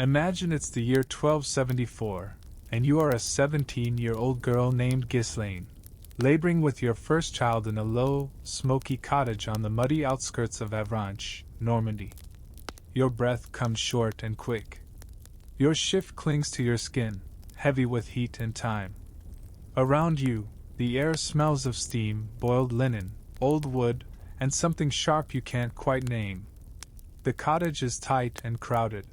Imagine it's the year 1274, and you are a 17-year-old girl named Ghislaine, laboring with your first child in a low, smoky cottage on the muddy outskirts of Avranches, Normandy. Your breath comes short and quick. Your shift clings to your skin, heavy with heat and time. Around you, the air smells of steam, boiled linen, old wood, and something sharp you can't quite name. The cottage is tight and crowded.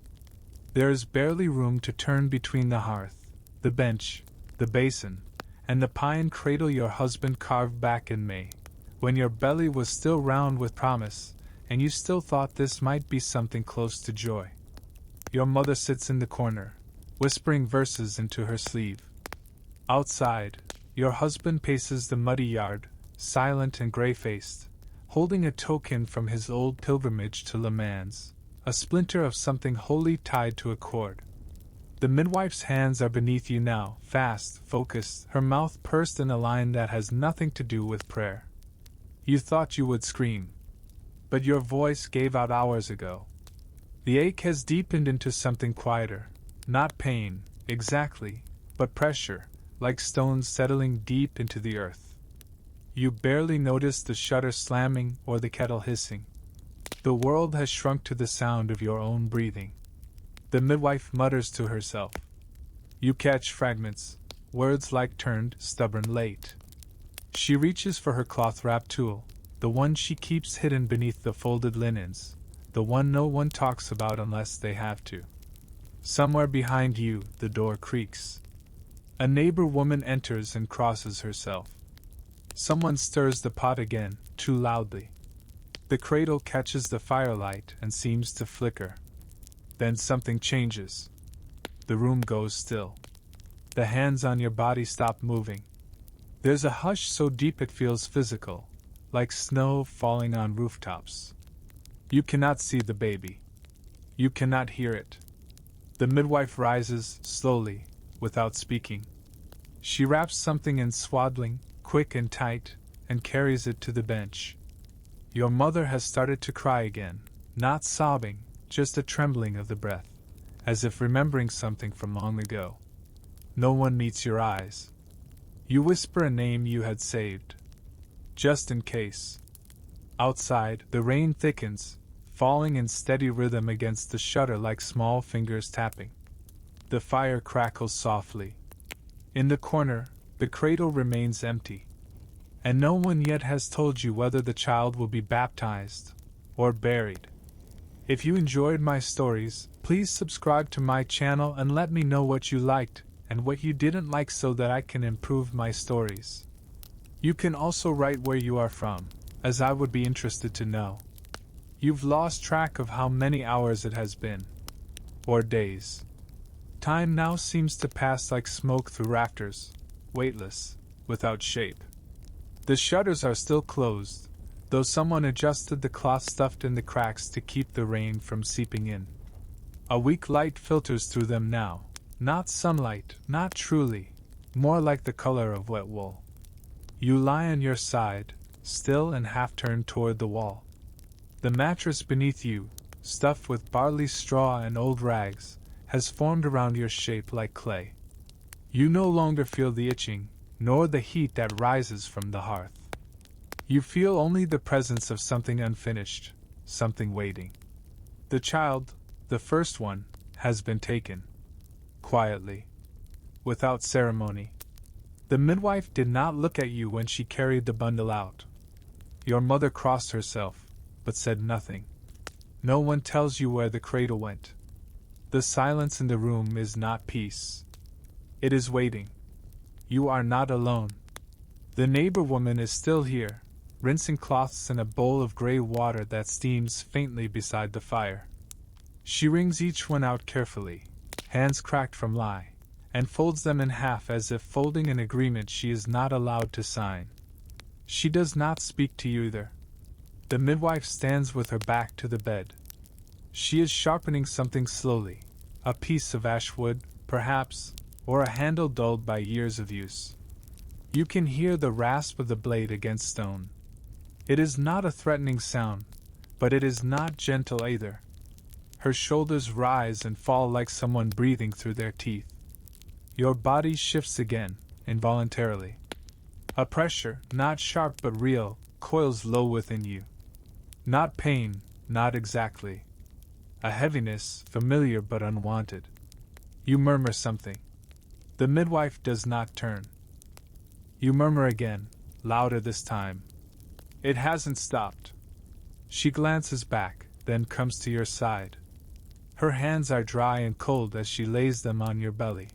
There is barely room to turn between the hearth, the bench, the basin, and the pine cradle your husband carved back in May, when your belly was still round with promise, and you still thought this might be something close to joy. Your mother sits in the corner, whispering verses into her sleeve. Outside, your husband paces the muddy yard, silent and gray-faced, holding a token from his old pilgrimage to Le Mans, a splinter of something wholly tied to a cord. The midwife's hands are beneath you now, fast, focused, her mouth pursed in a line that has nothing to do with prayer. You thought you would scream, but your voice gave out hours ago. The ache has deepened into something quieter, not pain, exactly, but pressure, like stones settling deep into the earth. You barely notice the shutter slamming or the kettle hissing. The world has shrunk to the sound of your own breathing. The midwife mutters to herself. You catch fragments, words like turned, stubborn, late. She reaches for her cloth-wrapped tool, the one she keeps hidden beneath the folded linens, the one no one talks about unless they have to. Somewhere behind you, the door creaks. A neighbor woman enters and crosses herself. Someone stirs the pot again, too loudly. The cradle catches the firelight and seems to flicker. Then something changes. The room goes still. The hands on your body stop moving. There's a hush so deep it feels physical, like snow falling on rooftops. You cannot see the baby. You cannot hear it. The midwife rises, slowly, without speaking. She wraps something in swaddling, quick and tight, and carries it to the bench. Your mother has started to cry again, not sobbing, just a trembling of the breath, as if remembering something from long ago. No one meets your eyes. You whisper a name you had saved, just in case. Outside, the rain thickens, falling in steady rhythm against the shutter like small fingers tapping. The fire crackles softly. In the corner, the cradle remains empty, and no one yet has told you whether the child will be baptized or buried. If you enjoyed my stories, please subscribe to my channel and let me know what you liked and what you didn't like so that I can improve my stories. You can also write where you are from, as I would be interested to know. You've lost track of how many hours it has been, or days. Time now seems to pass like smoke through rafters, weightless, without shape. The shutters are still closed, though someone adjusted the cloth stuffed in the cracks to keep the rain from seeping in. A weak light filters through them now, not sunlight, not truly, more like the color of wet wool. You lie on your side, still and half turned toward the wall. The mattress beneath you, stuffed with barley straw and old rags, has formed around your shape like clay. You no longer feel the itching, nor the heat that rises from the hearth. You feel only the presence of something unfinished, something waiting. The child, the first one, has been taken. Quietly. Without ceremony. The midwife did not look at you when she carried the bundle out. Your mother crossed herself, but said nothing. No one tells you where the cradle went. The silence in the room is not peace. It is waiting. You are not alone. The neighbor woman is still here, rinsing cloths in a bowl of gray water that steams faintly beside the fire. She wrings each one out carefully, hands cracked from lie, and folds them in half as if folding an agreement she is not allowed to sign. She does not speak to you either. The midwife stands with her back to the bed. She is sharpening something slowly, a piece of ash wood, perhaps, or a handle dulled by years of use. You can hear the rasp of the blade against stone. It is not a threatening sound, but it is not gentle either. Her shoulders rise and fall like someone breathing through their teeth. Your body shifts again, involuntarily. A pressure, not sharp but real, coils low within you. Not pain, not exactly. A heaviness, familiar but unwanted. You murmur something. The midwife does not turn. You murmur again, louder this time. It hasn't stopped. She glances back, then comes to your side. Her hands are dry and cold as she lays them on your belly.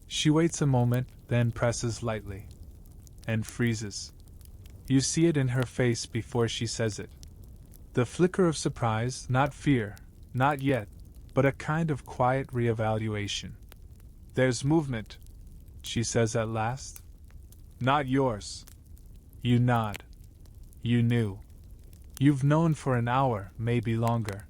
She waits a moment, then presses lightly. And freezes. You see it in her face before she says it. The flicker of surprise, not fear, not yet, but a kind of quiet reevaluation. There's movement, she says at last. Not yours. You nod. You knew. You've known for an hour, maybe longer.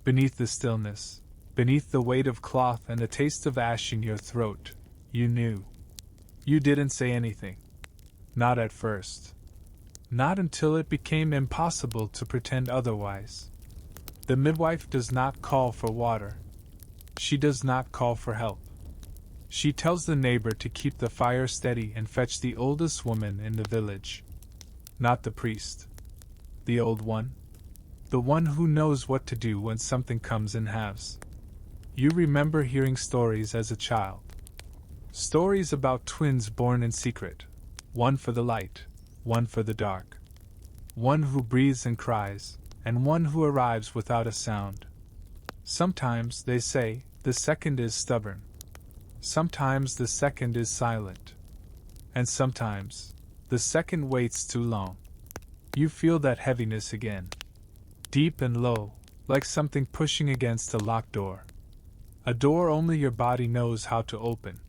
Beneath the stillness, beneath the weight of cloth and the taste of ash in your throat, you knew. You didn't say anything. Not at first. Not until it became impossible to pretend otherwise. The midwife does not call for water. She does not call for help. She tells the neighbor to keep the fire steady and fetch the oldest woman in the village. Not the priest. The old one. The one who knows what to do when something comes in halves. You remember hearing stories as a child. Stories about twins born in secret. One for the light, one for the dark. One who breathes and cries, and one who arrives without a sound. Sometimes, they say, the second is stubborn. Sometimes the second is silent. And sometimes, the second waits too long. You feel that heaviness again. Deep and low, like something pushing against a locked door. A door only your body knows how to open.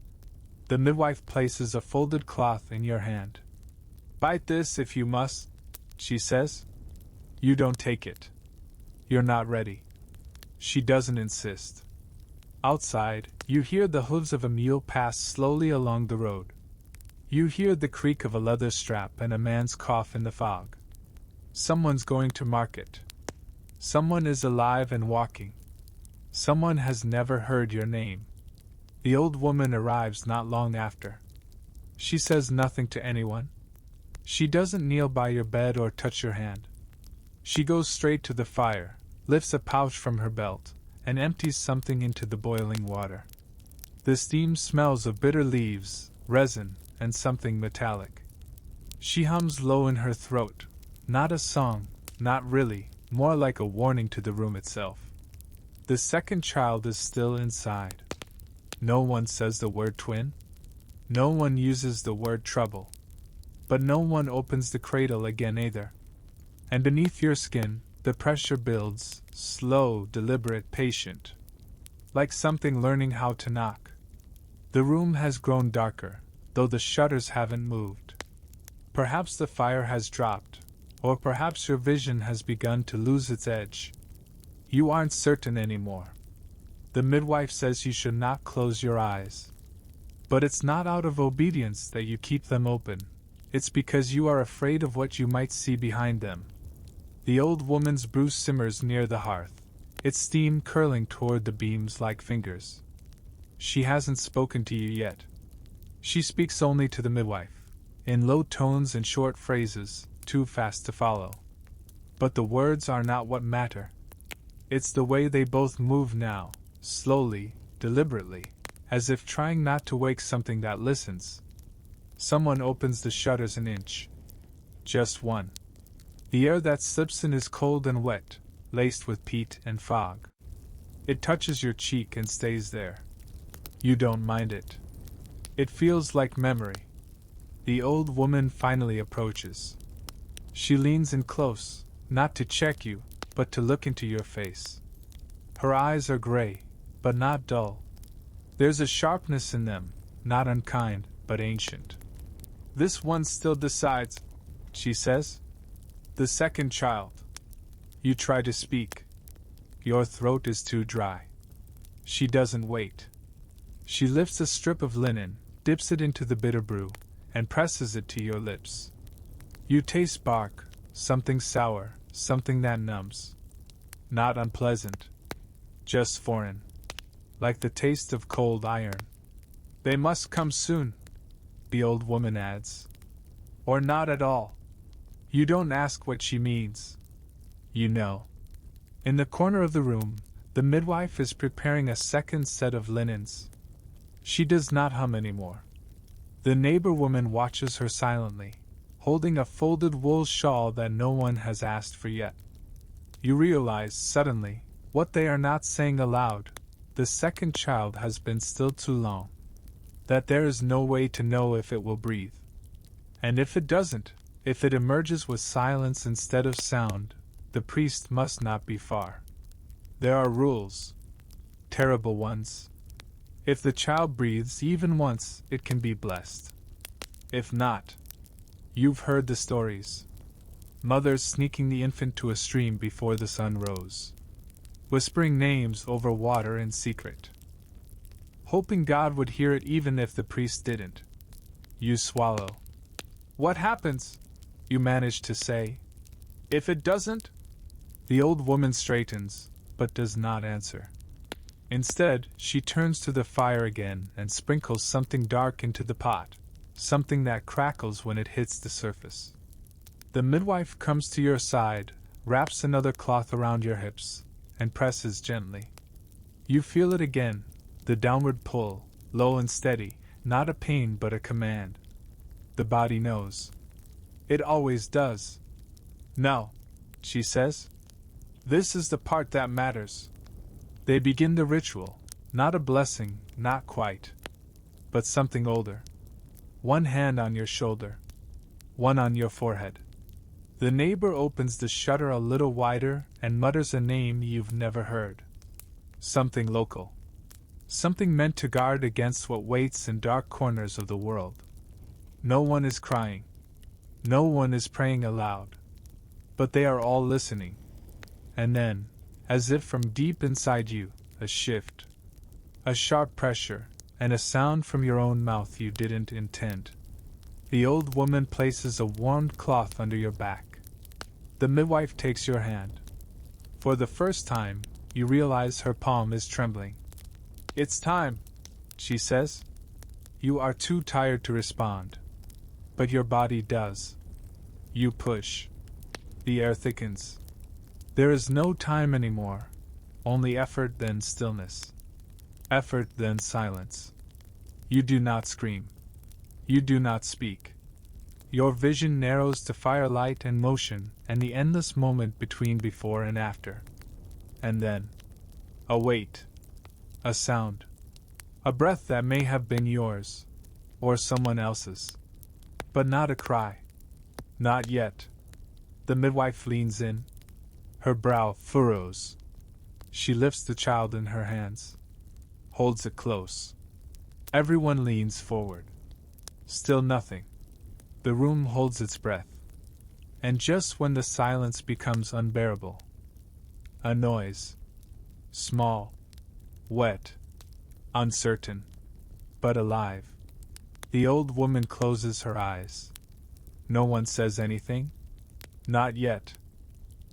The midwife places a folded cloth in your hand. Bite this if you must, she says. You don't take it. You're not ready. She doesn't insist. Outside, you hear the hooves of a mule pass slowly along the road. You hear the creak of a leather strap and a man's cough in the fog. Someone's going to market. Someone is alive and walking. Someone has never heard your name. The old woman arrives not long after. She says nothing to anyone. She doesn't kneel by your bed or touch your hand. She goes straight to the fire, lifts a pouch from her belt, and empties something into the boiling water. The steam smells of bitter leaves, resin, and something metallic. She hums low in her throat, not a song, not really, more like a warning to the room itself. The second child is still inside. No one says the word twin. No one uses the word trouble. But no one opens the cradle again either. And beneath your skin, the pressure builds, slow, deliberate, patient. Like something learning how to knock. The room has grown darker, though the shutters haven't moved. Perhaps the fire has dropped, or perhaps your vision has begun to lose its edge. You aren't certain anymore. The midwife says you should not close your eyes. But it's not out of obedience that you keep them open. It's because you are afraid of what you might see behind them. The old woman's brew simmers near the hearth, its steam curling toward the beams like fingers. She hasn't spoken to you yet. She speaks only to the midwife, in low tones and short phrases, too fast to follow. But the words are not what matter. It's the way they both move now. Slowly, deliberately, as if trying not to wake something that listens. Someone opens the shutters an inch. Just one. The air that slips in is cold and wet, laced with peat and fog. It touches your cheek and stays there. You don't mind it. It feels like memory. The old woman finally approaches. She leans in close, not to check you, but to look into your face. Her eyes are gray, but not dull. There's a sharpness in them, not unkind, but ancient. This one still decides, she says. The second child. You try to speak. Your throat is too dry. She doesn't wait. She lifts a strip of linen, dips it into the bitter brew, and presses it to your lips. You taste bark, something sour, something that numbs. Not unpleasant. just foreign. Like the taste of cold iron. They must come soon, the old woman adds. Or not at all. You don't ask what she means. You know. In the corner of the room, the midwife is preparing a second set of linens. She does not hum anymore. The neighbor woman watches her silently, holding a folded wool shawl that no one has asked for yet. You realize, suddenly, what they are not saying aloud. The second child has been still too long. That there is no way to know if it will breathe. And if it doesn't, if it emerges with silence instead of sound, the priest must not be far. There are rules. Terrible ones. If the child breathes even once, it can be blessed. If not, you've heard the stories. Mothers sneaking the infant to a stream before the sun rose. Whispering names over water in secret. Hoping God would hear it even if the priest didn't. You swallow. What happens? You manage to say. If it doesn't? The old woman straightens, but does not answer. Instead, she turns to the fire again and sprinkles something dark into the pot, something that crackles when it hits the surface. The midwife comes to your side, wraps another cloth around your hips, and presses gently. You feel it again, the downward pull, low and steady, not a pain but a command. The body knows. It always does. Now, she says. This is the part that matters. They begin the ritual, not a blessing, not quite. But something older. One hand on your shoulder. One on your forehead. The neighbor opens the shutter a little wider and mutters a name you've never heard. Something local. Something meant to guard against what waits in dark corners of the world. No one is crying. No one is praying aloud. But they are all listening. And then, as if from deep inside you, a shift. A sharp pressure, and a sound from your own mouth you didn't intend. The old woman places a warmed cloth under your back. The midwife takes your hand. For the first time, you realize her palm is trembling. It's time, she says. You are too tired to respond. But your body does. You push. The air thickens. There is no time anymore. Only effort, then stillness. Effort, then silence. You do not scream. You do not speak. Your vision narrows to firelight and motion and the endless moment between before and after. And then, a wait. A sound. A breath that may have been yours, or someone else's. But not a cry. Not yet. The midwife leans in. Her brow furrows. She lifts the child in her hands. Holds it close. Everyone leans forward. Still nothing. The room holds its breath. And just when the silence becomes unbearable, a noise. Small. Wet. Uncertain. But alive. The old woman closes her eyes. No one says anything? Not yet.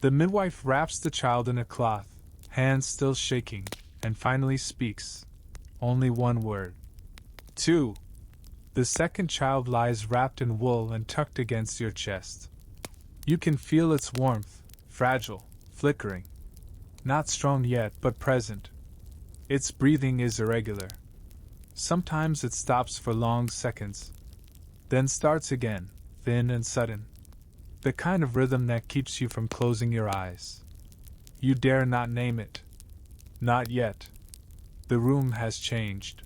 The midwife wraps the child in a cloth, hands still shaking, and finally speaks. Only one word. 2. The second child lies wrapped in wool and tucked against your chest. You can feel its warmth, fragile, flickering. Not strong yet, but present. Its breathing is irregular. Sometimes it stops for long seconds. Then starts again, thin and sudden. The kind of rhythm that keeps you from closing your eyes. You dare not name it. Not yet. The room has changed.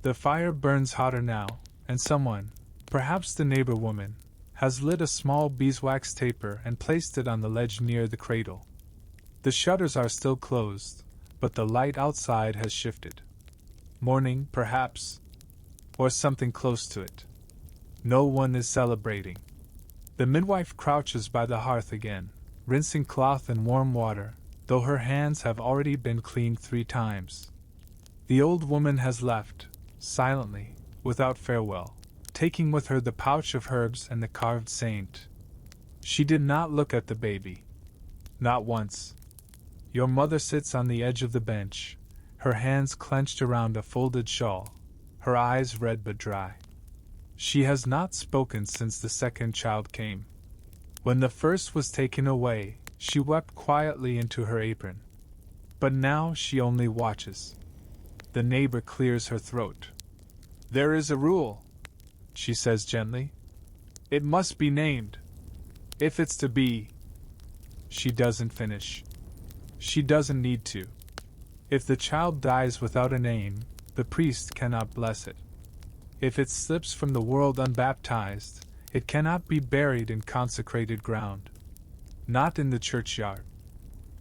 The fire burns hotter now, and someone, perhaps the neighbor woman, has lit a small beeswax taper and placed it on the ledge near the cradle. The shutters are still closed, but the light outside has shifted. Morning, perhaps, or something close to it. No one is celebrating. The midwife crouches by the hearth again, rinsing cloth in warm water, though her hands have already been cleaned 3 times. The old woman has left, silently, without farewell, taking with her the pouch of herbs and the carved saint. She did not look at the baby. Not once. Your mother sits on the edge of the bench, her hands clenched around a folded shawl, her eyes red but dry. She has not spoken since the second child came. When the first was taken away, she wept quietly into her apron. But now she only watches. The neighbor clears her throat. There is a rule, she says gently. It must be named. If it's to be. She doesn't finish. She doesn't need to. If the child dies without a name, the priest cannot bless it. If it slips from the world unbaptized, it cannot be buried in consecrated ground. Not in the churchyard.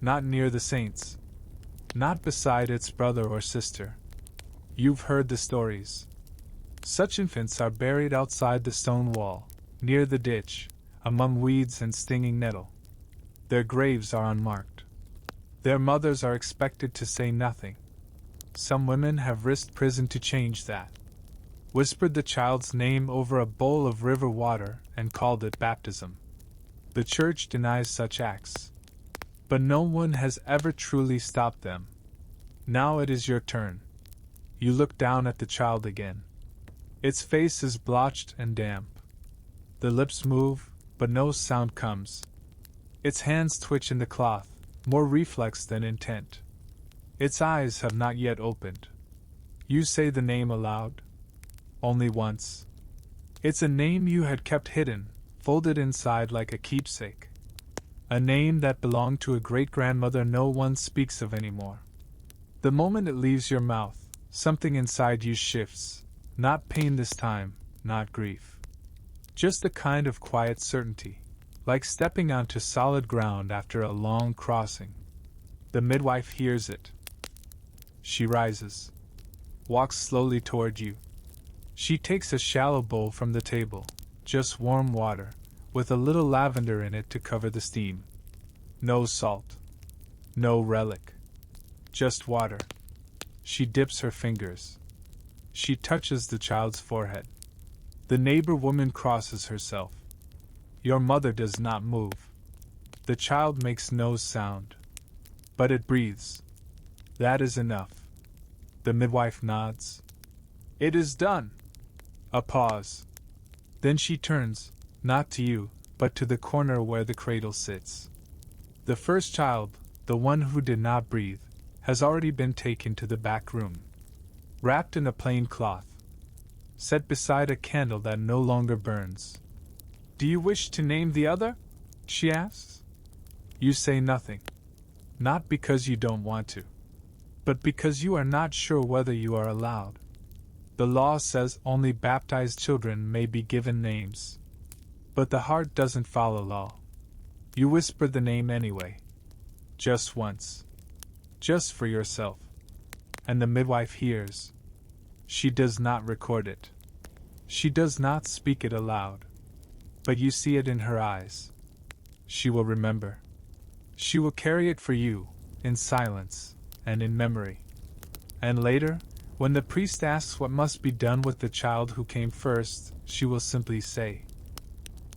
Not near the saints. Not beside its brother or sister. You've heard the stories. Such infants are buried outside the stone wall, near the ditch, among weeds and stinging nettle. Their graves are unmarked. Their mothers are expected to say nothing. Some women have risked prison to change that. Whispered the child's name over a bowl of river water and called it baptism. The church denies such acts. But no one has ever truly stopped them. Now it is your turn. You look down at the child again. Its face is blotched and damp. The lips move, but no sound comes. Its hands twitch in the cloth, more reflex than intent. Its eyes have not yet opened. You say the name aloud. Only once. It's a name you had kept hidden, folded inside like a keepsake. A name that belonged to a great-grandmother no one speaks of anymore. The moment it leaves your mouth, something inside you shifts. Not pain this time, not grief. Just a kind of quiet certainty, like stepping onto solid ground after a long crossing. The midwife hears it. She rises, walks slowly toward you. She takes a shallow bowl from the table, just warm water, with a little lavender in it to cover the steam. No salt. No relic. Just water. She dips her fingers. She touches the child's forehead. The neighbor woman crosses herself. Your mother does not move. The child makes no sound. But it breathes. That is enough. The midwife nods. It is done. A pause. Then she turns, not to you, but to the corner where the cradle sits. The first child, the one who did not breathe, has already been taken to the back room. Wrapped in a plain cloth. Set beside a candle that no longer burns. Do you wish to name the other? She asks. You say nothing. Not because you don't want to, but because you are not sure whether you are allowed. The law says only baptized children may be given names. But the heart doesn't follow law. You whisper the name anyway. Just once. Just for yourself. And the midwife hears. She does not record it. She does not speak it aloud. But you see it in her eyes. She will remember. She will carry it for you, in silence, and in memory. And later, when the priest asks what must be done with the child who came first, she will simply say,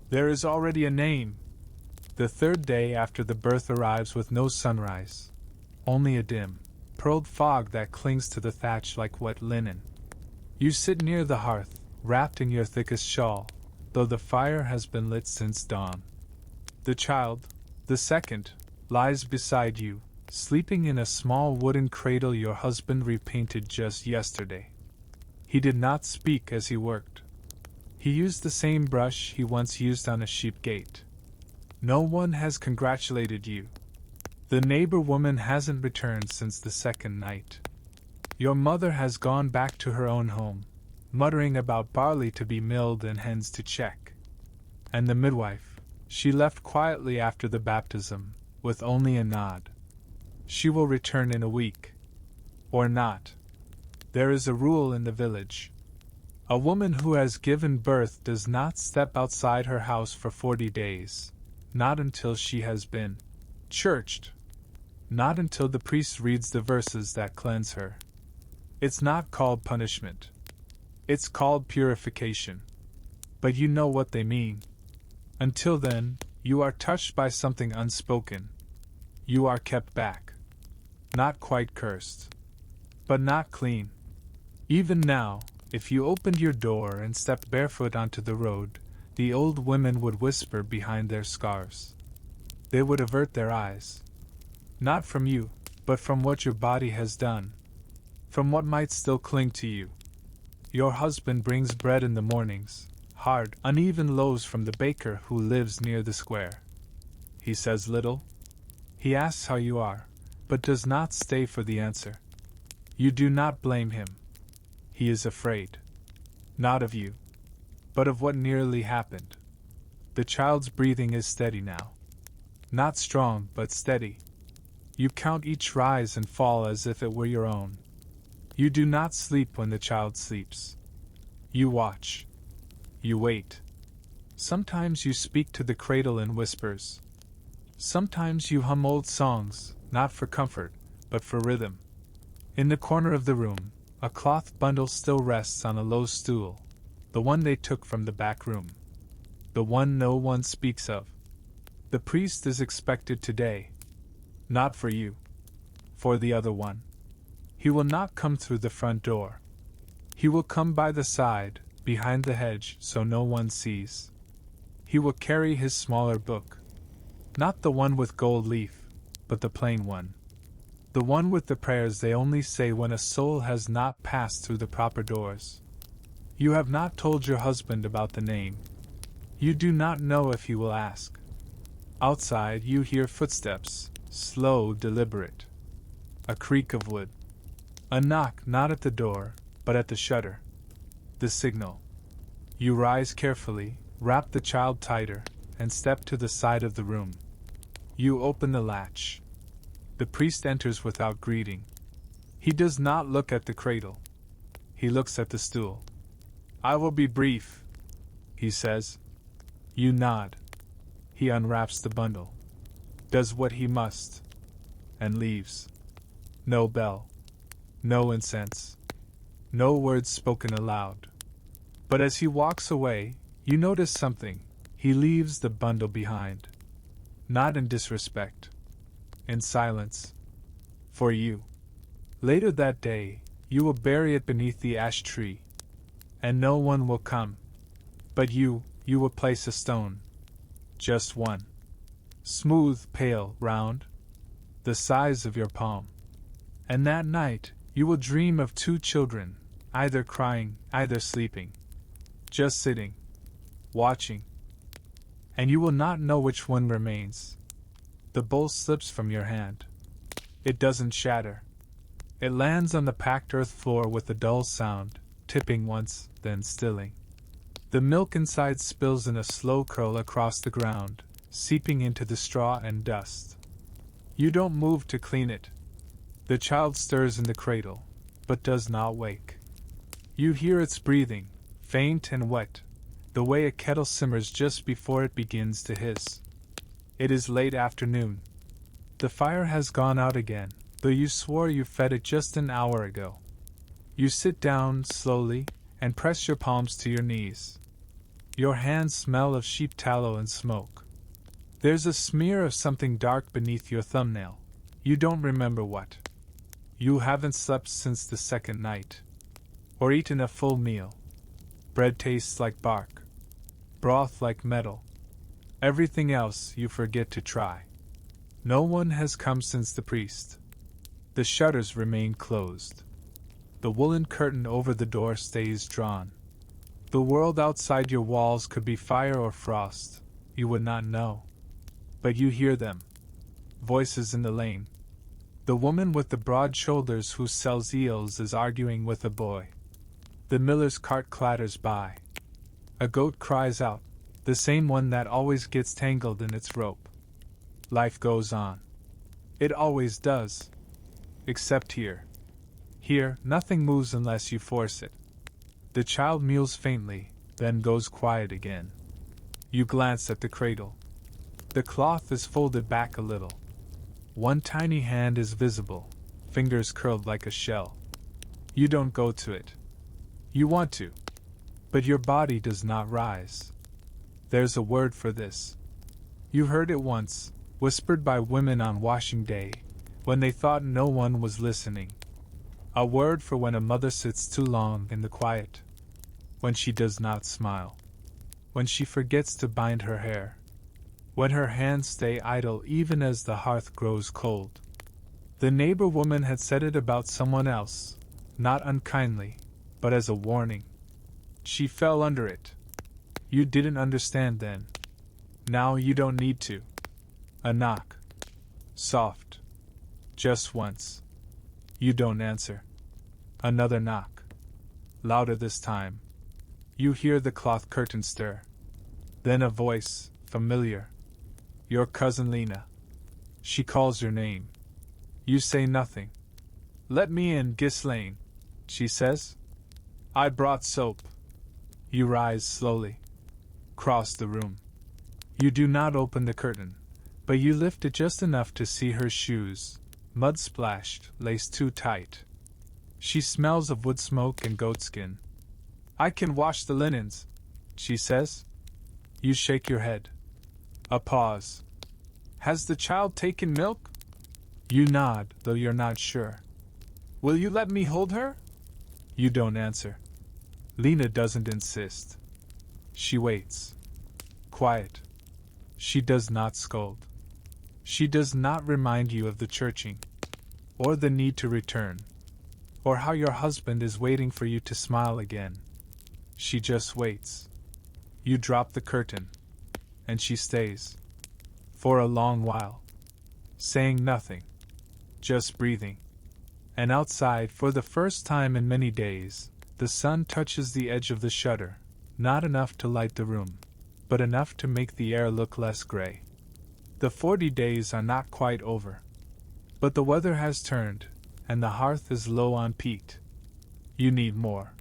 There is already a name. The third day after the birth arrives with no sunrise. Only a dim, pearled fog that clings to the thatch like wet linen. You sit near the hearth, wrapped in your thickest shawl, though the fire has been lit since dawn. The child, the second, lies beside you, sleeping in a small wooden cradle your husband repainted just yesterday. He did not speak as he worked. He used the same brush he once used on a sheep gate. No one has congratulated you. The neighbor woman hasn't returned since the second night. Your mother has gone back to her own home, muttering about barley to be milled and hens to check. And the midwife, she left quietly after the baptism, with only a nod. She will return in a week. Or not. There is a rule in the village. A woman who has given birth does not step outside her house for 40 days. Not until she has been churched. Not until the priest reads the verses that cleanse her. It's not called punishment. It's called purification. But you know what they mean. Until then, you are touched by something unspoken. You are kept back. Not quite cursed. But not clean. Even now, if you opened your door and stepped barefoot onto the road, the old women would whisper behind their scarves. They would avert their eyes. Not from you, but from what your body has done. From what might still cling to you. Your husband brings bread in the mornings, hard, uneven loaves from the baker who lives near the square. He says little. He asks how you are, but does not stay for the answer. You do not blame him. He is afraid. Not of you, but of what nearly happened. The child's breathing is steady now. Not strong, but steady. You count each rise and fall as if it were your own. You do not sleep when the child sleeps. You watch. You wait. Sometimes you speak to the cradle in whispers. Sometimes you hum old songs, not for comfort, but for rhythm. In the corner of the room, a cloth bundle still rests on a low stool, the one they took from the back room. The one no one speaks of. The priest is expected today. Not for you. For the other one. He will not come through the front door. He will come by the side, behind the hedge, so no one sees. He will carry his smaller book. Not the one with gold leaf, but the plain one. The one with the prayers they only say when a soul has not passed through the proper doors. You have not told your husband about the name. You do not know if he will ask. Outside you hear footsteps, slow, deliberate. A creak of wood. A knock not at the door, but at the shutter. The signal. You rise carefully, wrap the child tighter, and step to the side of the room. You open the latch. The priest enters without greeting. He does not look at the cradle. He looks at the stool. "I will be brief," he says. You nod. He unwraps the bundle. Does what he must. And leaves. No bell. No incense. No words spoken aloud. But as he walks away, you notice something. He leaves the bundle behind. Not in disrespect. In silence. For you. Later that day, you will bury it beneath the ash tree. And no one will come. But you will place a stone. Just one. Smooth, pale, round. The size of your palm. And that night, you will dream of 2 children, either crying, either sleeping. Just sitting. Watching. And you will not know which one remains. The bowl slips from your hand. It doesn't shatter. It lands on the packed earth floor with a dull sound, tipping once, then stilling. The milk inside spills in a slow curl across the ground, seeping into the straw and dust. You don't move to clean it. The child stirs in the cradle, but does not wake. You hear its breathing, faint and wet, the way a kettle simmers just before it begins to hiss. It is late afternoon. The fire has gone out again, though you swore you fed it just an hour ago. You sit down slowly and press your palms to your knees. Your hands smell of sheep tallow and smoke. There's a smear of something dark beneath your thumbnail. You don't remember what. You haven't slept since the second night. Or eaten a full meal. Bread tastes like bark. Broth like metal. Everything else you forget to try. No one has come since the priest. The shutters remain closed. The woolen curtain over the door stays drawn. The world outside your walls could be fire or frost. You would not know. But you hear them. Voices in the lane. The woman with the broad shoulders who sells eels is arguing with a boy. The miller's cart clatters by. A goat cries out, the same one that always gets tangled in its rope. Life goes on. It always does. Except here. Here, nothing moves unless you force it. The child mews faintly, then goes quiet again. You glance at the cradle. The cloth is folded back a little. One tiny hand is visible, fingers curled like a shell. You don't go to it. You want to. But your body does not rise. There's a word for this. You heard it once, whispered by women on washing day, when they thought no one was listening. A word for when a mother sits too long in the quiet. When she does not smile. When she forgets to bind her hair. When her hands stay idle even as the hearth grows cold. The neighbor woman had said it about someone else, not unkindly, but as a warning. She fell under it. You didn't understand then. Now you don't need to. A knock. Soft. Just once. You don't answer. Another knock. Louder this time. You hear the cloth curtain stir. Then a voice, familiar. Your cousin Lena. She calls your name. You say nothing. Let me in, Ghislaine, she says. I brought soap. You rise slowly. Cross the room. You do not open the curtain, but you lift it just enough to see her shoes, mud-splashed, laced too tight. She smells of wood smoke and goatskin. I can wash the linens, she says. You shake your head. A pause. Has the child taken milk? You nod, though you're not sure. Will you let me hold her? You don't answer. Lena doesn't insist. She waits. Quiet. She does not scold. She does not remind you of the churching, or the need to return, or how your husband is waiting for you to smile again. She just waits. You drop the curtain, and she stays. For a long while. Saying nothing. Just breathing. And outside, for the first time in many days, the sun touches the edge of the shutter, not enough to light the room, but enough to make the air look less gray. The 40 days are not quite over. But the weather has turned, and the hearth is low on peat. You need more.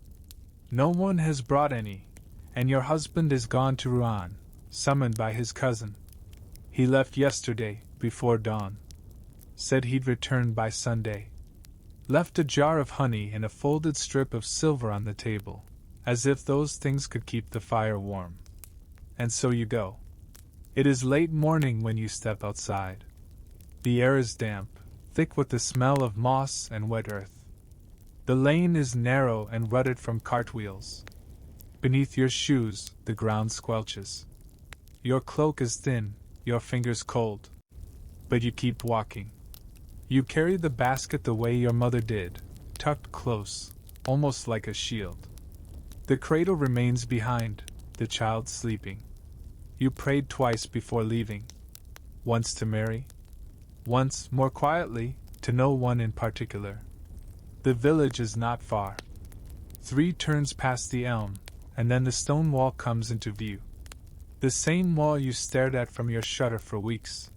No one has brought any, and your husband is gone to Rouen, summoned by his cousin. He left yesterday, before dawn. Said he'd return by Sunday. Left a jar of honey and a folded strip of silver on the table, as if those things could keep the fire warm. And so you go. It is late morning when you step outside. The air is damp, thick with the smell of moss and wet earth. The lane is narrow and rutted from cartwheels. Beneath your shoes, the ground squelches. Your cloak is thin, your fingers cold. But you keep walking. You carry the basket the way your mother did, tucked close, almost like a shield. The cradle remains behind, the child sleeping. You prayed twice before leaving. Once to Mary. Once, more quietly, to no one in particular. The village is not far. 3 turns past the elm, and then the stone wall comes into view. The same wall you stared at from your shutter for weeks.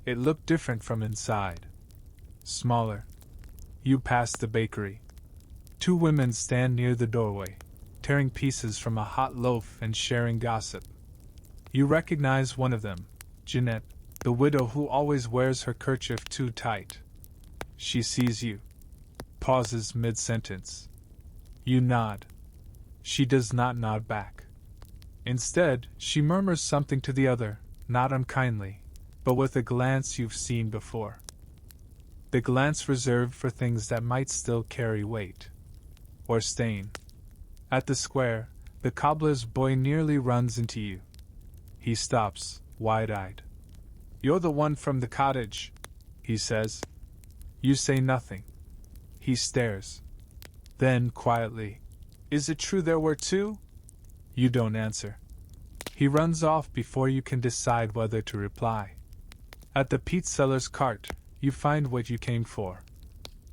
It looked different from inside. Smaller. You pass the bakery. 2 women stand near the doorway, tearing pieces from a hot loaf and sharing gossip. You recognize one of them, Jeanette, the widow who always wears her kerchief too tight. She sees you. Pauses mid-sentence. You nod. She does not nod back. Instead, she murmurs something to the other, not unkindly, but with a glance you've seen before. The glance reserved for things that might still carry weight. Or stain. At the square, the cobbler's boy nearly runs into you. He stops, wide-eyed. You're the one from the cottage, he says. You say nothing. He stares. Then, quietly, Is it true there were 2? You don't answer. He runs off before you can decide whether to reply. At the peat seller's cart, you find what you came for.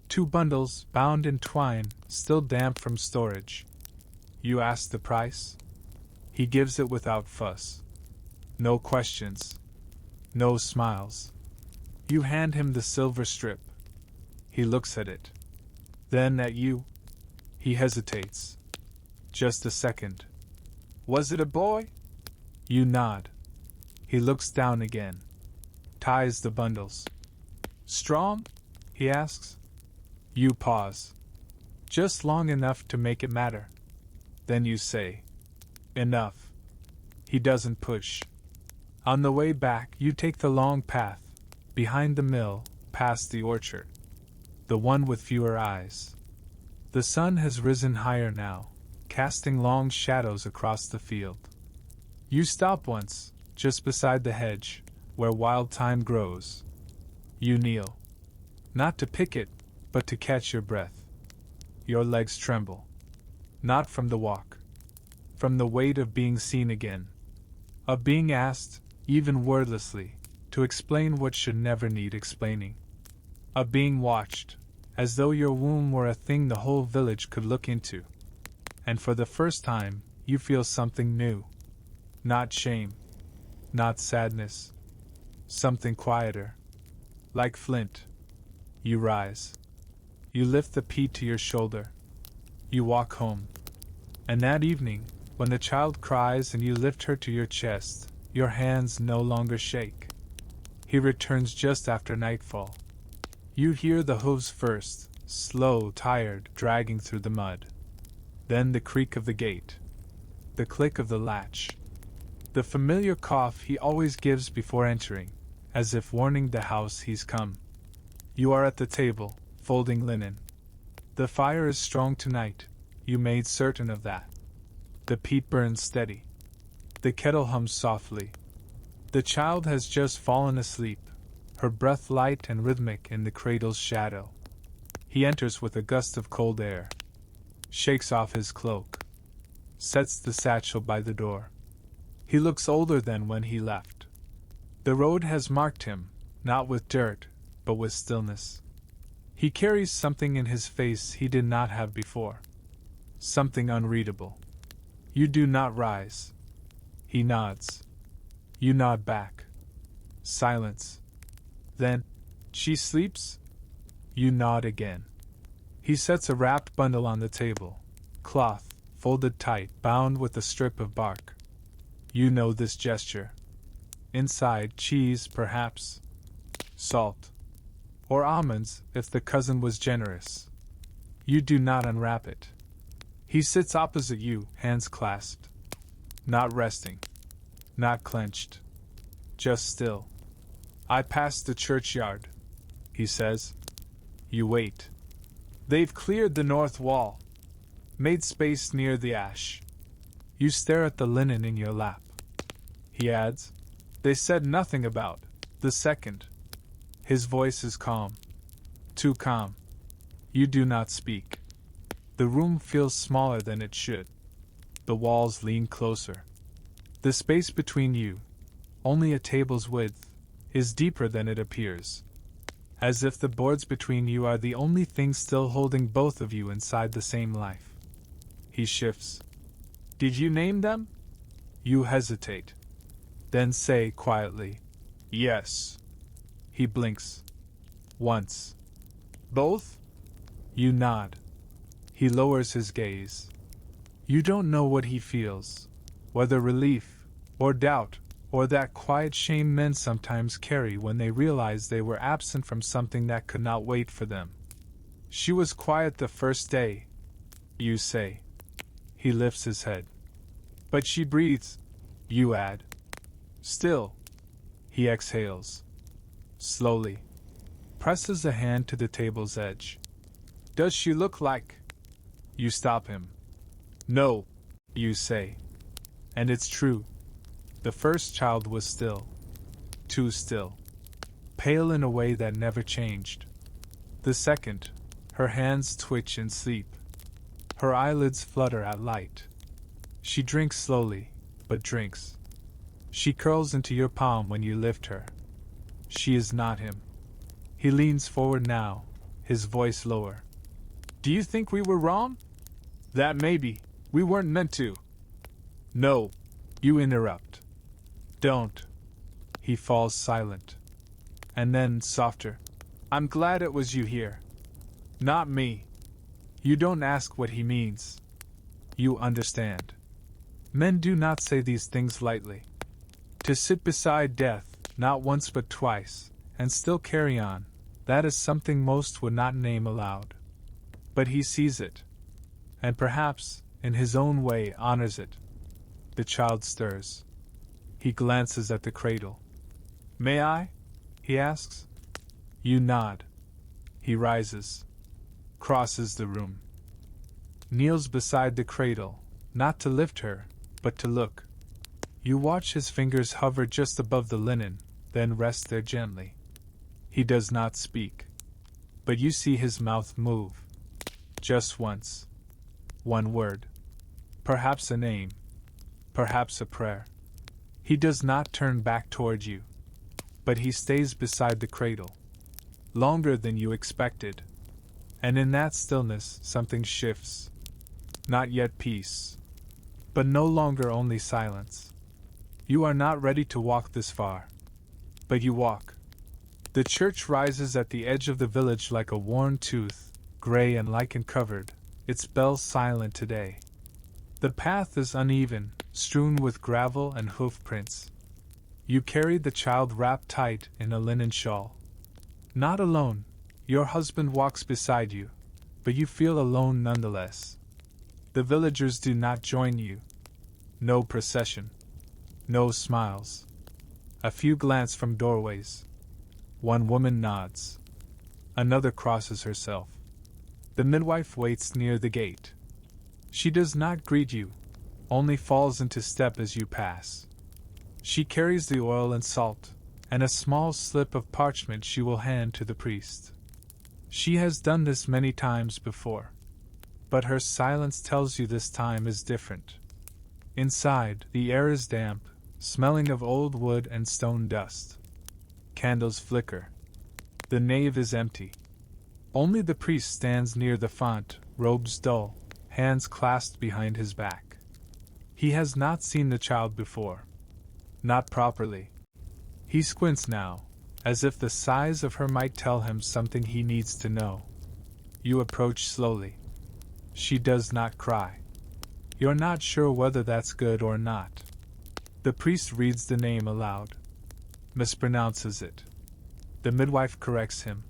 2 bundles, bound in twine, still damp from storage. You ask the price? He gives it without fuss. No questions. No smiles. You hand him the silver strip. He looks at it. Then at you. He hesitates. Just a second. Was it a boy? You nod. He looks down again. Ties the bundles. Strong? He asks. You pause. Just long enough to make it matter. Then you say, Enough. He doesn't push. On the way back, you take the long path, behind the mill, past the orchard. The one with fewer eyes. The sun has risen higher now, casting long shadows across the field. You stop once, just beside the hedge, where wild thyme grows. You kneel. Not to pick it, but to catch your breath. Your legs tremble. Not from the walk. From the weight of being seen again. Of being asked, even wordlessly, to explain what should never need explaining. Of being watched, as though your womb were a thing the whole village could look into. And for the first time, you feel something new. Not shame. Not sadness. Something quieter. Like flint. You rise. You lift the peat to your shoulder. You walk home. And that evening, when the child cries and you lift her to your chest, your hands no longer shake. He returns just after nightfall. You hear the hooves first, slow, tired, dragging through the mud. Then the creak of the gate. The click of the latch. The familiar cough he always gives before entering, as if warning the house he's come. You are at the table, folding linen. The fire is strong tonight, you made certain of that. The peat burns steady. The kettle hums softly. The child has just fallen asleep, her breath light and rhythmic in the cradle's shadow. He enters with a gust of cold air, shakes off his cloak, sets the satchel by the door. He looks older than when he left. The road has marked him, not with dirt, but with stillness. He carries something in his face he did not have before. Something unreadable. You do not rise. He nods. You nod back. Silence. Then, she sleeps? You nod again. He sets a wrapped bundle on the table. Cloth, folded tight, bound with a strip of bark. You know this gesture. Inside, cheese, perhaps. Salt. Or almonds, if the cousin was generous. You do not unwrap it. He sits opposite you, hands clasped. Not resting. Not clenched. Just still. I passed the churchyard, he says. You wait. They've cleared the north wall. Made space near the ash. You stare at the linen in your lap. He adds, they said nothing about the second. His voice is calm. Too calm. You do not speak. The room feels smaller than it should. The walls lean closer. The space between you, only a table's width, is deeper than it appears. As if the boards between you are the only thing still holding both of you inside the same life. He shifts. Did you name them? You hesitate. Then say quietly, yes. He blinks. Once. Both? You nod. He lowers his gaze. You don't know what he feels, whether relief, or doubt, or that quiet shame men sometimes carry when they realize they were absent from something that could not wait for them. She was quiet the first day, you say. He lifts his head. But she breathes, you add. Still. He exhales. Slowly. Presses a hand to the table's edge. Does she look like? You stop him. No, you say. And it's true. The first child was still. Too still. Pale in a way that never changed. The second, her hands twitch in sleep. Her eyelids flutter at light. She drinks slowly, but drinks. She curls into your palm when you lift her. She is not him. He leans forward now, his voice lower. Do you think we were wrong? That maybe, we weren't meant to. No, you interrupt. Don't. He falls silent. And then, softer. I'm glad it was you here. Not me. You don't ask what he means. You understand. Men do not say these things lightly. To sit beside death, not once but twice, and still carry on, that is something most would not name aloud. But he sees it. And perhaps, in his own way, honors it. The child stirs. He glances at the cradle. May I? He asks. You nod. He rises, crosses the room, kneels beside the cradle, not to lift her, but to look. You watch his fingers hover just above the linen, then rest there gently. He does not speak, but you see his mouth move. Just once. One word. Perhaps a name. Perhaps a prayer. He does not turn back toward you, but he stays beside the cradle. Longer than you expected. And in that stillness, something shifts. Not yet peace, but no longer only silence. You are not ready to walk this far, but you walk. The church rises at the edge of the village like a worn tooth, gray and lichen-covered, its bells silent today. The path is uneven, strewn with gravel and hoof prints. You carry the child wrapped tight in a linen shawl. Not alone, your husband walks beside you, but you feel alone nonetheless. The villagers do not join you. No procession. No smiles. A few glances from doorways. One woman nods. Another crosses herself. The midwife waits near the gate. She does not greet you, only falls into step as you pass. She carries the oil and salt, and a small slip of parchment she will hand to the priest. She has done this many times before, but her silence tells you this time is different. Inside, the air is damp, smelling of old wood and stone dust. Candles flicker. The nave is empty. Only the priest stands near the font, robes dull, hands clasped behind his back. He has not seen the child before. Not properly. He squints now, as if the size of her might tell him something he needs to know. You approach slowly. She does not cry. You're not sure whether that's good or not. The priest reads the name aloud. Mispronounces it. The midwife corrects him.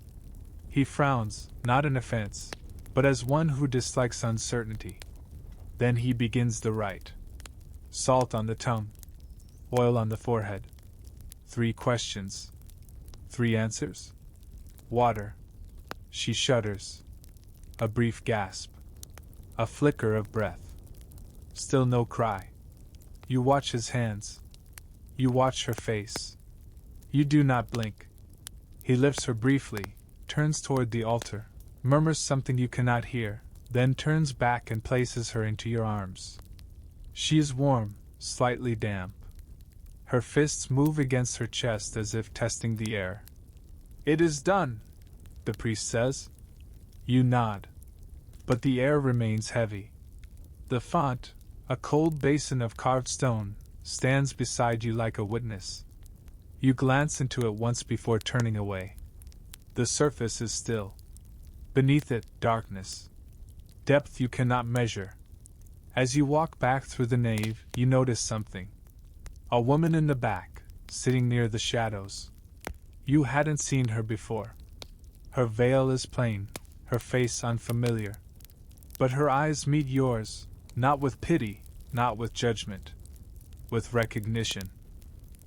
He frowns, not in offense, but as one who dislikes uncertainty. Then he begins the rite. Salt on the tongue. Oil on the forehead. 3 questions. 3 answers. Water. She shudders. A brief gasp. A flicker of breath. Still no cry. You watch his hands. You watch her face. You do not blink. He lifts her briefly, turns toward the altar, murmurs something you cannot hear, then turns back and places her into your arms. She is warm, slightly damp. Her fists move against her chest as if testing the air. It is done, the priest says. You nod. But the air remains heavy. The font, a cold basin of carved stone, stands beside you like a witness. You glance into it once before turning away. The surface is still. Beneath it, darkness. Depth you cannot measure. As you walk back through the nave, you notice something. A woman in the back, sitting near the shadows. You hadn't seen her before. Her veil is plain, her face unfamiliar. But her eyes meet yours, not with pity, not with judgment. With recognition.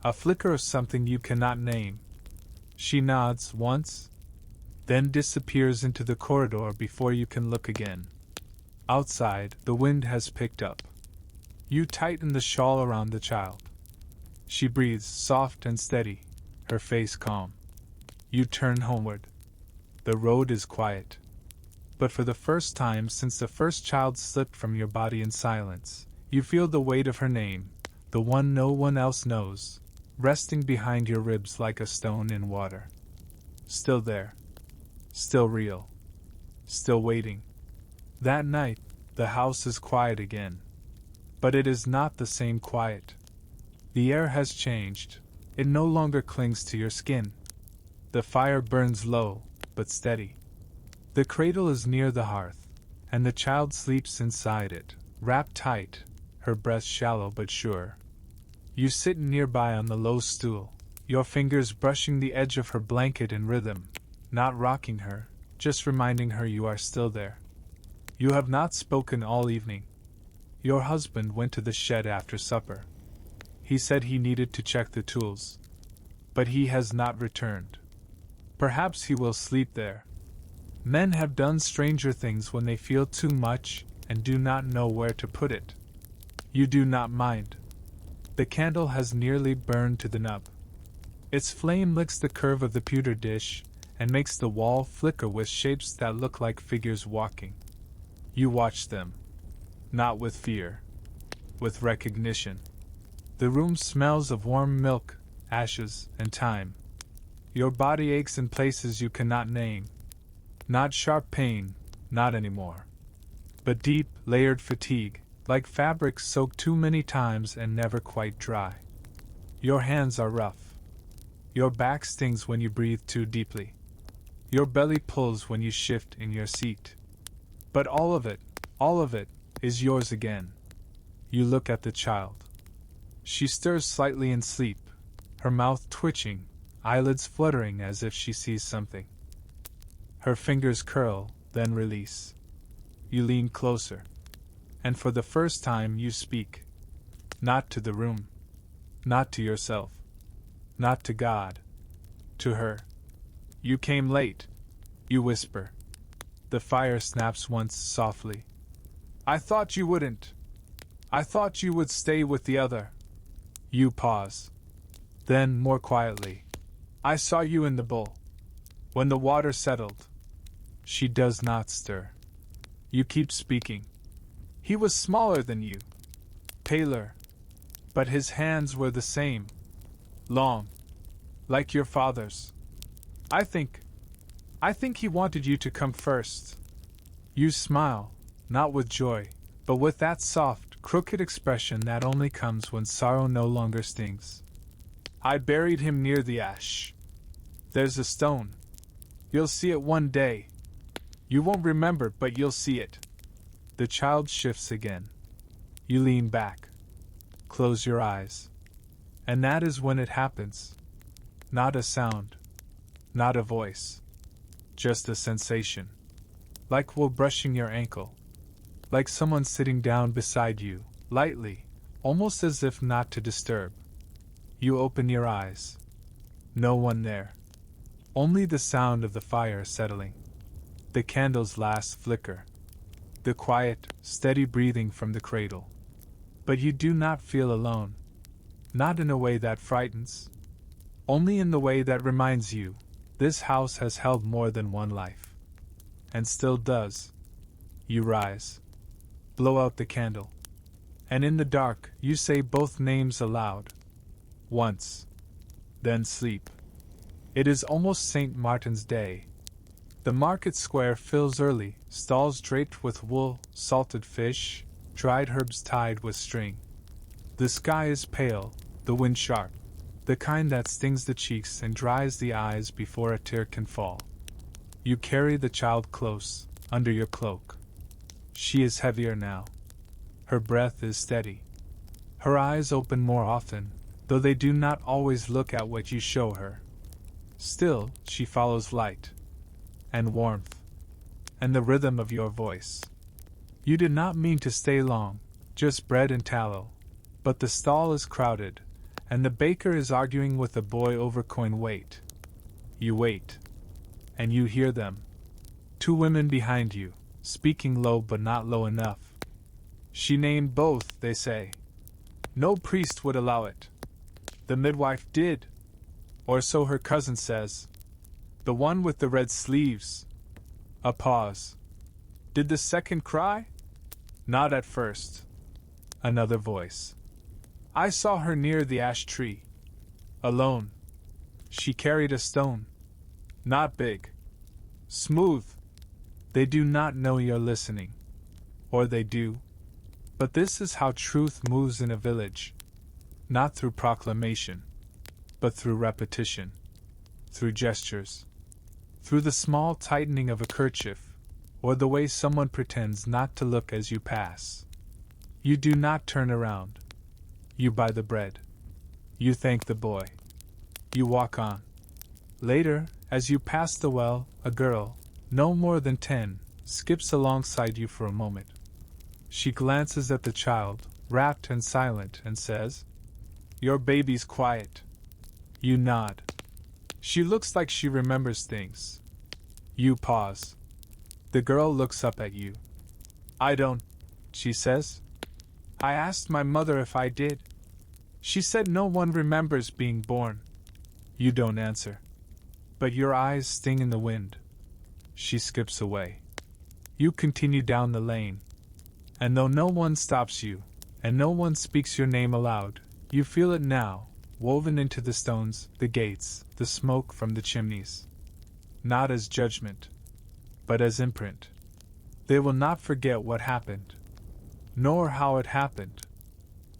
A flicker of something you cannot name. She nods once, then disappears into the corridor before you can look again. Outside, the wind has picked up. You tighten the shawl around the child. She breathes soft and steady, her face calm. You turn homeward. The road is quiet. But for the first time since the first child slipped from your body in silence, you feel the weight of her name, the one no one else knows, resting behind your ribs like a stone in water. Still there. Still real. Still waiting. That night, the house is quiet again. But it is not the same quiet. The air has changed. It no longer clings to your skin. The fire burns low, but steady. The cradle is near the hearth, and the child sleeps inside it, wrapped tight, her breath shallow but sure. You sit nearby on the low stool, your fingers brushing the edge of her blanket in rhythm, not rocking her, just reminding her you are still there. You have not spoken all evening. Your husband went to the shed after supper. He said he needed to check the tools. But he has not returned. Perhaps he will sleep there. Men have done stranger things when they feel too much and do not know where to put it. You do not mind. The candle has nearly burned to the nub. Its flame licks the curve of the pewter dish and makes the wall flicker with shapes that look like figures walking. You watch them. Not with fear. With recognition. The room smells of warm milk, ashes, and time. Your body aches in places you cannot name. Not sharp pain, not anymore. But deep, layered fatigue, like fabric soaked too many times and never quite dry. Your hands are rough. Your back stings when you breathe too deeply. Your belly pulls when you shift in your seat. But all of it, is yours again. You look at the child. She stirs slightly in sleep, her mouth twitching, eyelids fluttering as if she sees something. Her fingers curl, then release. You lean closer. And for the first time you speak. Not to the room. Not to yourself. Not to God. To her. You came late. You whisper. The fire snaps once softly. I thought you wouldn't. I thought you would stay with the other. You pause. Then, more quietly. I saw you in the bowl. When the water settled. She does not stir. You keep speaking. He was smaller than you. Paler. But his hands were the same. Long. Like your father's. I think he wanted you to come first. You smile, not with joy, but with that soft, crooked expression that only comes when sorrow no longer stings. I buried him near the ash. There's a stone. You'll see it one day. You won't remember, but you'll see it. The child shifts again. You lean back. Close your eyes. And that is when it happens. Not a sound. Not a voice. Just a sensation. Like wool brushing your ankle. Like someone sitting down beside you, lightly, almost as if not to disturb. You open your eyes. No one there. Only the sound of the fire settling. The candle's last flicker. The quiet, steady breathing from the cradle. But you do not feel alone. Not in a way that frightens. Only in the way that reminds you, this house has held more than one life. And still does. You rise. Blow out the candle. And in the dark, you say both names aloud. Once. Then sleep. It is almost St. Martin's Day. The market square fills early, stalls draped with wool, salted fish, dried herbs tied with string. The sky is pale, the wind sharp, the kind that stings the cheeks and dries the eyes before a tear can fall. You carry the child close, under your cloak. She is heavier now. Her breath is steady. Her eyes open more often, though they do not always look at what you show her. Still, she follows light. And warmth. And the rhythm of your voice. You did not mean to stay long, just bread and tallow. But the stall is crowded, and the baker is arguing with the boy over coin weight. You wait. And you hear them. Two women behind you, speaking low but not low enough. She named both, they say. No priest would allow it. The midwife did. Or so her cousin says. The one with the red sleeves. A pause. Did the second cry? Not at first. Another voice. I saw her near the ash tree. Alone. She carried a stone. Not big. Smooth. They do not know you're listening. Or they do. But this is how truth moves in a village. Not through proclamation. But through repetition. Through gestures. Through the small tightening of a kerchief, or the way someone pretends not to look as you pass. You do not turn around. You buy the bread. You thank the boy. You walk on. Later, as you pass the well, a girl, no more than 10, skips alongside you for a moment. She glances at the child, rapt and silent, and says, Your baby's quiet. You nod. She looks like she remembers things. You pause. The girl looks up at you. I don't, she says. I asked my mother if I did. She said no one remembers being born. You don't answer. But your eyes sting in the wind. She skips away. You continue down the lane. And though no one stops you, and no one speaks your name aloud, you feel it now, woven into the stones, the gates, the smoke from the chimneys. Not as judgment, but as imprint. They will not forget what happened, nor how it happened.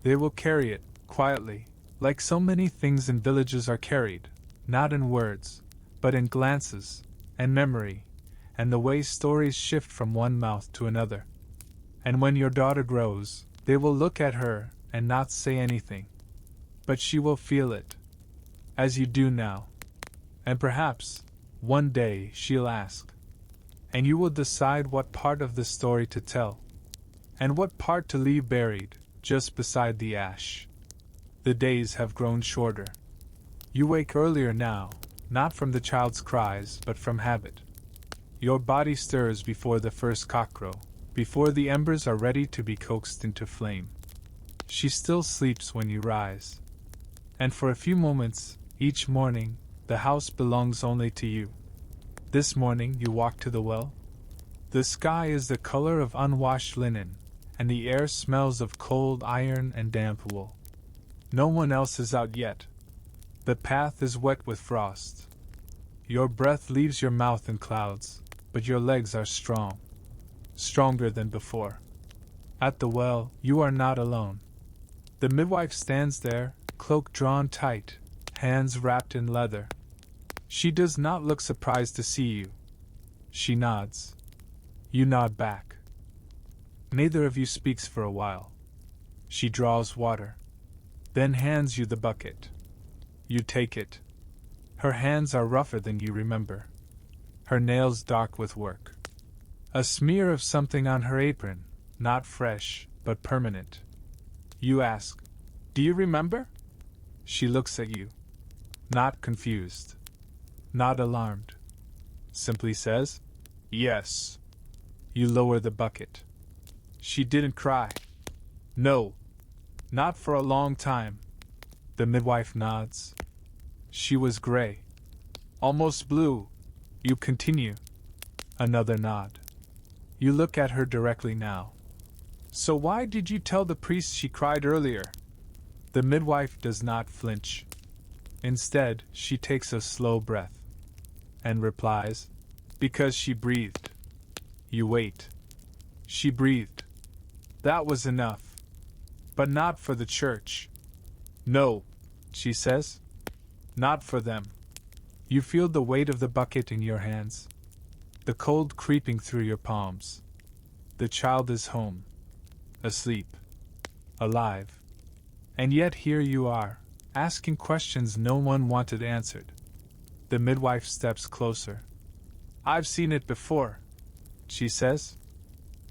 They will carry it, quietly, like so many things in villages are carried, not in words, but in glances, and memory, and the way stories shift from one mouth to another. And when your daughter grows, they will look at her and not say anything. But she will feel it, as you do now. And perhaps, one day she'll ask. And you will decide what part of the story to tell, and what part to leave buried, just beside the ash. The days have grown shorter. You wake earlier now, not from the child's cries, but from habit. Your body stirs before the first cockcrow, before the embers are ready to be coaxed into flame. She still sleeps when you rise. And for a few moments, each morning, the house belongs only to you. This morning you walk to the well. The sky is the color of unwashed linen, and the air smells of cold iron and damp wool. No one else is out yet. The path is wet with frost. Your breath leaves your mouth in clouds, but your legs are strong. Stronger than before. At the well, you are not alone. The midwife stands there, cloak drawn tight, hands wrapped in leather. She does not look surprised to see you. She nods. You nod back. Neither of you speaks for a while. She draws water, then hands you the bucket. You take it. Her hands are rougher than you remember. Her nails dark with work. A smear of something on her apron, not fresh, but permanent. You ask, "Do you remember?" She looks at you. Not confused. Not alarmed. Simply says, "Yes." You lower the bucket. She didn't cry. No. Not for a long time. The midwife nods. She was gray. Almost blue. You continue. Another nod. You look at her directly now. So why did you tell the priest she cried earlier? The midwife does not flinch. Instead, she takes a slow breath and replies, "Because she breathed." You wait. She breathed. That was enough. But not for the church. No, she says. Not for them. You feel the weight of the bucket in your hands, the cold creeping through your palms. The child is home, asleep, alive. And yet here you are, asking questions no one wanted answered. The midwife steps closer. "I've seen it before," she says.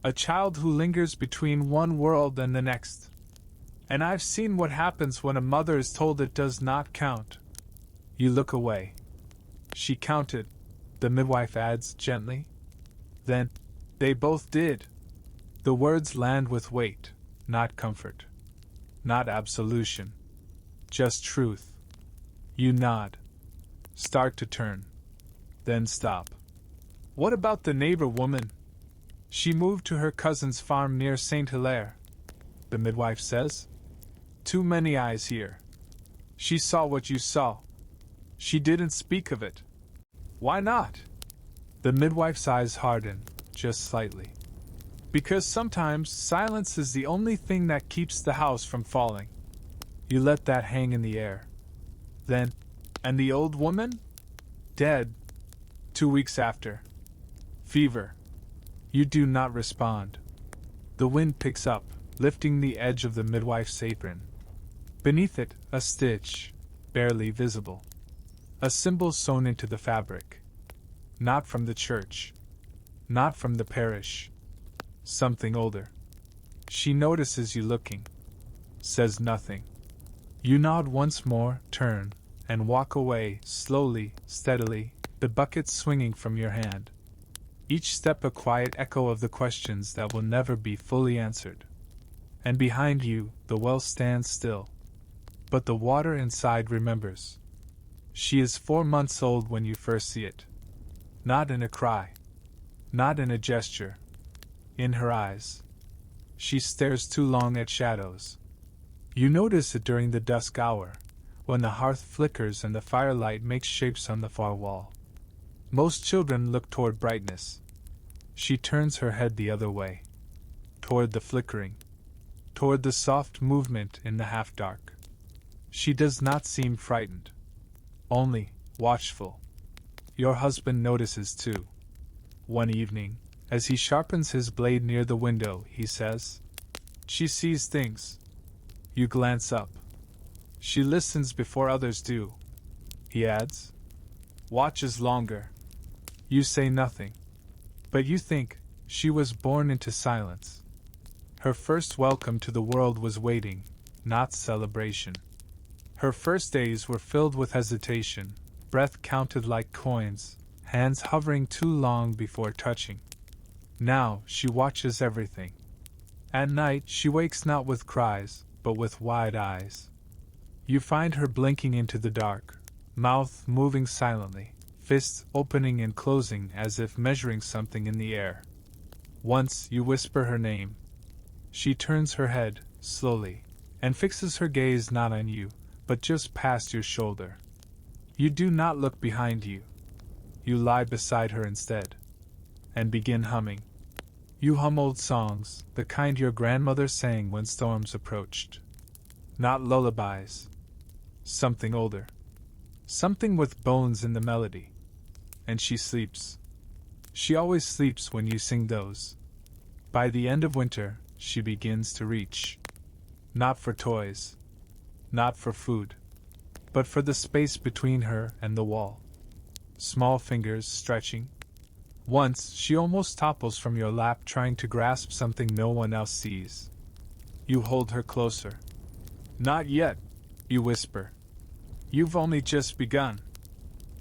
"A child who lingers between one world and the next. And I've seen what happens when a mother is told it does not count." You look away. "She counted," the midwife adds gently. "Then, they both did." The words land with weight, not comfort. Not absolution. Just truth. You nod. Start to turn. Then stop. "What about the neighbor woman?" "She moved to her cousin's farm near St. Hilaire," the midwife says. "Too many eyes here. She saw what you saw. She didn't speak of it." "Why not?" The midwife's eyes harden, just slightly. "Because sometimes silence is the only thing that keeps the house from falling." You let that hang in the air. Then, "And the old woman?" "Dead. 2 weeks after. Fever." You do not respond. The wind picks up, lifting the edge of the midwife's apron. Beneath it, a stitch, barely visible. A symbol sewn into the fabric. Not from the church. Not from the parish. Something older. She notices you looking. Says nothing. You nod once more, turn, and walk away, slowly, steadily, the bucket swinging from your hand. Each step a quiet echo of the questions that will never be fully answered. And behind you, the well stands still. But the water inside remembers. She is 4 months old when you first see it. Not in a cry. Not in a gesture. In her eyes. She stares too long at shadows. You notice it during the dusk hour, when the hearth flickers and the firelight makes shapes on the far wall. Most children look toward brightness. She turns her head the other way. Toward the flickering. Toward the soft movement in the half-dark. She does not seem frightened. Only watchful. Your husband notices too. One evening, as he sharpens his blade near the window, he says, "She sees things." You glance up. She listens before others do. He adds, "Watches longer." You say nothing. But you think, she was born into silence. Her first welcome to the world was waiting, not celebration. Her first days were filled with hesitation, breath counted like coins, hands hovering too long before touching. Now she watches everything. At night she wakes not with cries, but with wide eyes. You find her blinking into the dark, mouth moving silently, fists opening and closing as if measuring something in the air. Once you whisper her name. She turns her head, slowly, and fixes her gaze not on you, but just past your shoulder. You do not look behind you. You lie beside her instead. And begin humming. You hum old songs, the kind your grandmother sang when storms approached. Not lullabies. Something older. Something with bones in the melody. And she sleeps. She always sleeps when you sing those. By the end of winter, she begins to reach. Not for toys. Not for food. But for the space between her and the wall. Small fingers stretching. Once, she almost topples from your lap trying to grasp something no one else sees. You hold her closer. "Not yet," you whisper. "You've only just begun."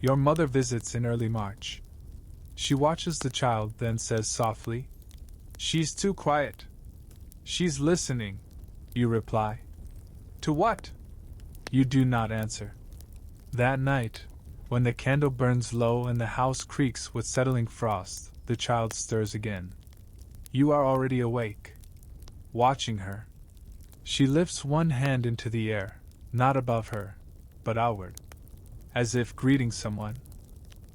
Your mother visits in early March. She watches the child, then says softly, "She's too quiet." "She's listening," you reply. "To what?" You do not answer. That night, when the candle burns low and the house creaks with settling frost, the child stirs again. You are already awake, watching her. She lifts one hand into the air, not above her, but outward, as if greeting someone,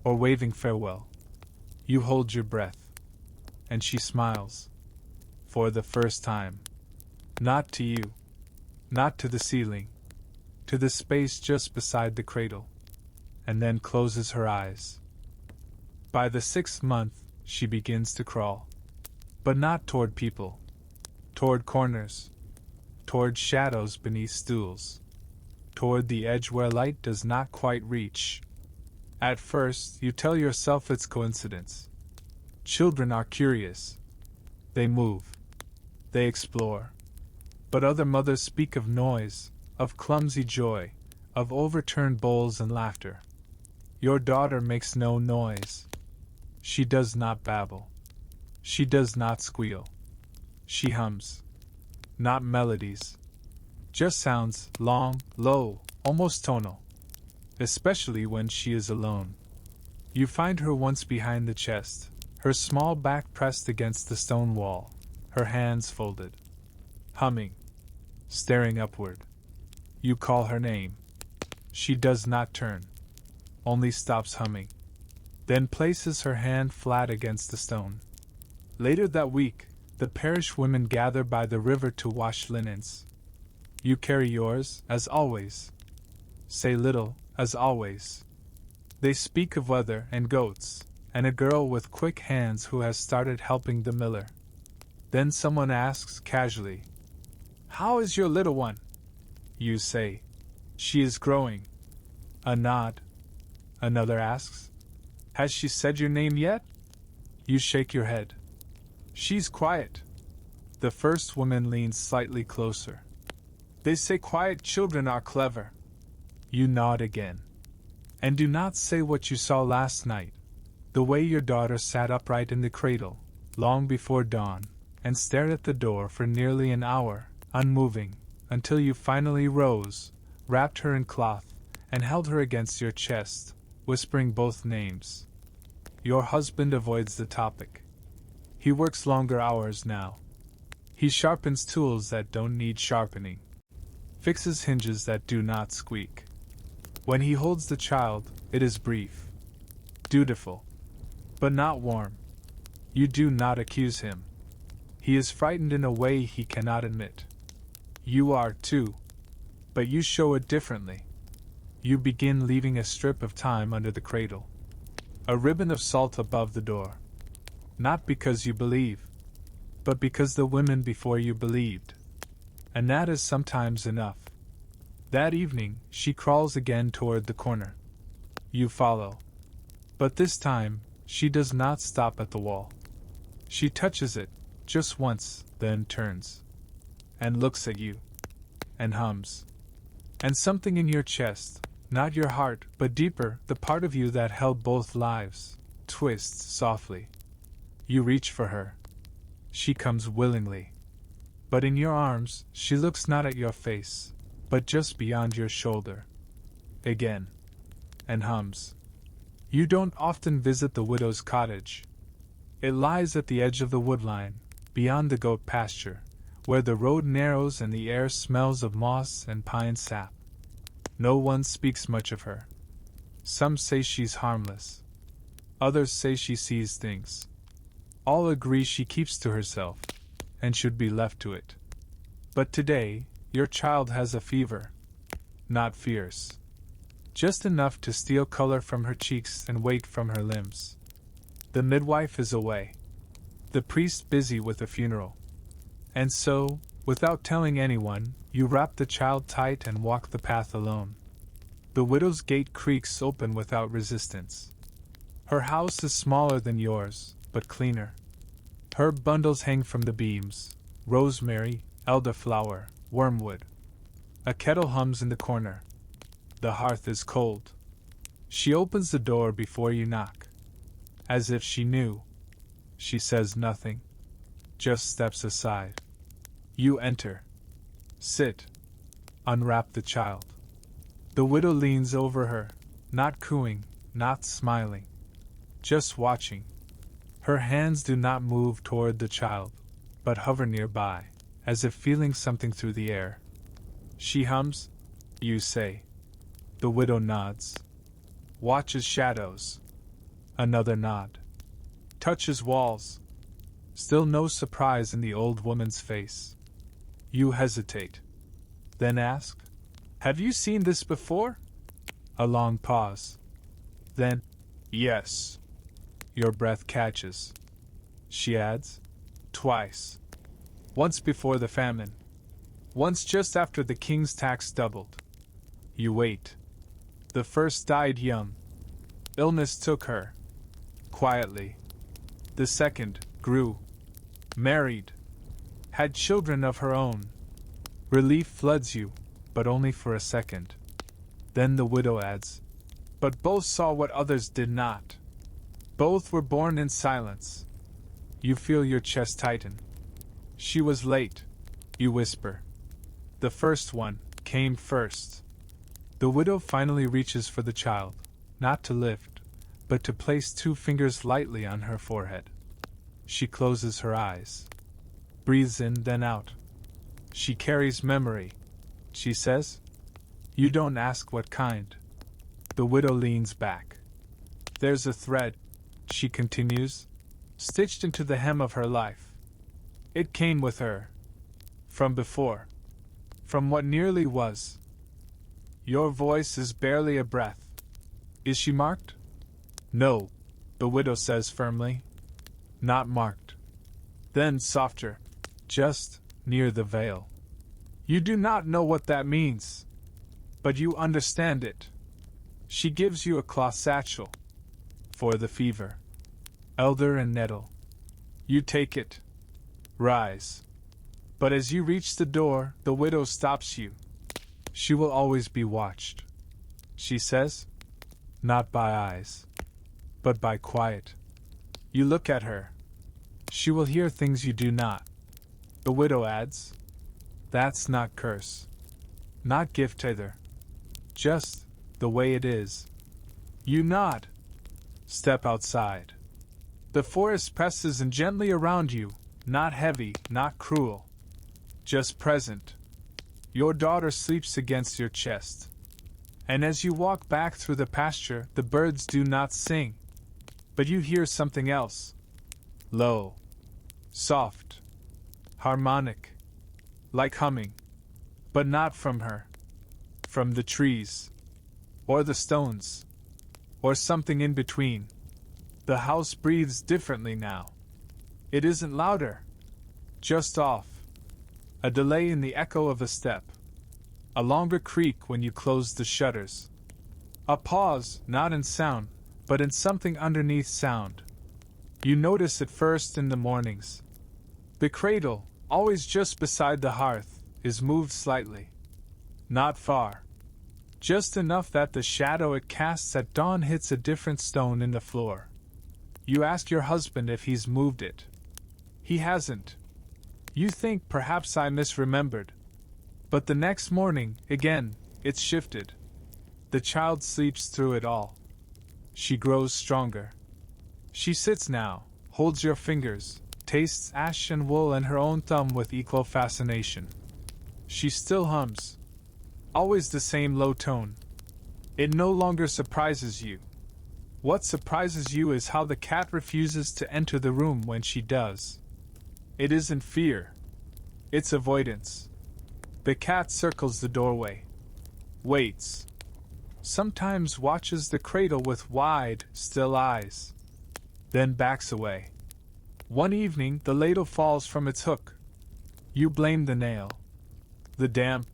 or waving farewell. You hold your breath, and she smiles. For the first time. Not to you. Not to the ceiling. To the space just beside the cradle. And then closes her eyes. By the 6th month, she begins to crawl. But not toward people. Toward corners. Toward shadows beneath stools. Toward the edge where light does not quite reach. At first, you tell yourself it's coincidence. Children are curious. They move. They explore. But other mothers speak of noise, of clumsy joy, of overturned bowls and laughter. Your daughter makes no noise. She does not babble. She does not squeal. She hums. Not melodies. Just sounds, long, low, almost tonal. Especially when she is alone. You find her once behind the chest, her small back pressed against the stone wall, her hands folded. Humming. Staring upward. You call her name. She does not turn. Only stops humming. Then places her hand flat against the stone. Later that week, the parish women gather by the river to wash linens. You carry yours, as always. Say little, as always. They speak of weather and goats, and a girl with quick hands who has started helping the miller. Then someone asks casually, "How is your little one?" You say, "She is growing." A nod. Another asks, "Has she said your name yet?" You shake your head. "She's quiet." The first woman leans slightly closer. "They say quiet children are clever." You nod again. And do not say what you saw last night, the way your daughter sat upright in the cradle, long before dawn, and stared at the door for nearly an hour, unmoving, until you finally rose, wrapped her in cloth, and held her against your chest, whispering both names. Your husband avoids the topic. He works longer hours now. He sharpens tools that don't need sharpening, fixes hinges that do not squeak. When he holds the child, it is brief, dutiful, but not warm. You do not accuse him. He is frightened in a way he cannot admit. You are too, but you show it differently. You begin leaving a strip of thyme under the cradle, a ribbon of salt above the door. Not because you believe, but because the women before you believed. And that is sometimes enough. That evening, she crawls again toward the corner. You follow. But this time, she does not stop at the wall. She touches it, just once, then turns. And looks at you. And hums. And something in your chest, not your heart, but deeper, the part of you that held both lives, twists softly. You reach for her. She comes willingly. But in your arms, she looks not at your face, but just beyond your shoulder. Again. And hums. You don't often visit the widow's cottage. It lies at the edge of the woodline, beyond the goat pasture, where the road narrows and the air smells of moss and pine sap. No one speaks much of her. Some say she's harmless. Others say she sees things. All agree she keeps to herself, and should be left to it. But today, your child has a fever. Not fierce. Just enough to steal color from her cheeks and weight from her limbs. The midwife is away. The priest busy with a funeral. And so, without telling anyone, you wrap the child tight and walk the path alone. The widow's gate creaks open without resistance. Her house is smaller than yours, but cleaner. Herb bundles hang from the beams, rosemary, elderflower, wormwood. A kettle hums in the corner. The hearth is cold. She opens the door before you knock. As if she knew. She says nothing. Just steps aside. You enter. Sit. Unwrap the child. The widow leans over her, not cooing, not smiling. Just watching. Her hands do not move toward the child, but hover nearby, as if feeling something through the air. She hums. You say. The widow nods. Watches shadows. Another nod. Touches walls. Still no surprise in the old woman's face. You hesitate. Then ask, "Have you seen this before?" A long pause. Then, "Yes." Your breath catches. She adds, "Twice. Once before the famine. Once just after the king's tax doubled." You wait. The first died young. Illness took her. Quietly. The second grew. Married. Had children of her own. Relief floods you, but only for a second. Then the widow adds, "But both saw what others did not. Both were born in silence." You feel your chest tighten. She was late, you whisper. The first one came first. The widow finally reaches for the child, not to lift, but to place 2 fingers lightly on her forehead. She closes her eyes. Breathes in, then out. She carries memory, she says. You don't ask what kind. The widow leans back. There's a thread, she continues, stitched into the hem of her life. It came with her. From before. From what nearly was. Your voice is barely a breath. Is she marked? No, the widow says firmly. Not marked. Then softer. Just near the veil. You do not know what that means. But you understand it. She gives you a cloth satchel. For the fever. Elder and nettle. You take it. Rise. But as you reach the door, the widow stops you. She will always be watched. She says. not by eyes, but by quiet. You look at her. She will hear things you do not. The widow adds, "That's not curse. Not gift either. Just the way it is." You nod. Step outside. The forest presses in gently around you, not heavy, not cruel. Just present. Your daughter sleeps against your chest. And as you walk back through the pasture, the birds do not sing. But you hear something else. Low. Soft. Harmonic. Like humming. But not from her. From the trees. Or the stones. Or something in between. The house breathes differently now. It isn't louder. Just off. A delay in the echo of a step. A longer creak when you close the shutters. A pause, not in sound, but in something underneath sound. You notice it first in the mornings. The cradle, always just beside the hearth, is moved slightly. Not far. Just enough that the shadow it casts at dawn hits a different stone in the floor. You ask your husband if he's moved it. He hasn't. You think perhaps I misremembered. But the next morning, again, it's shifted. The child sleeps through it all. She grows stronger. She sits now, holds your fingers, tastes ash and wool and her own thumb with equal fascination. She still hums. Always the same low tone. It no longer surprises you. What surprises you is how the cat refuses to enter the room when she does. It isn't fear. It's avoidance. The cat circles the doorway. Waits. Sometimes watches the cradle with wide, still eyes. Then backs away. One evening, the ladle falls from its hook. You blame the nail. The damp.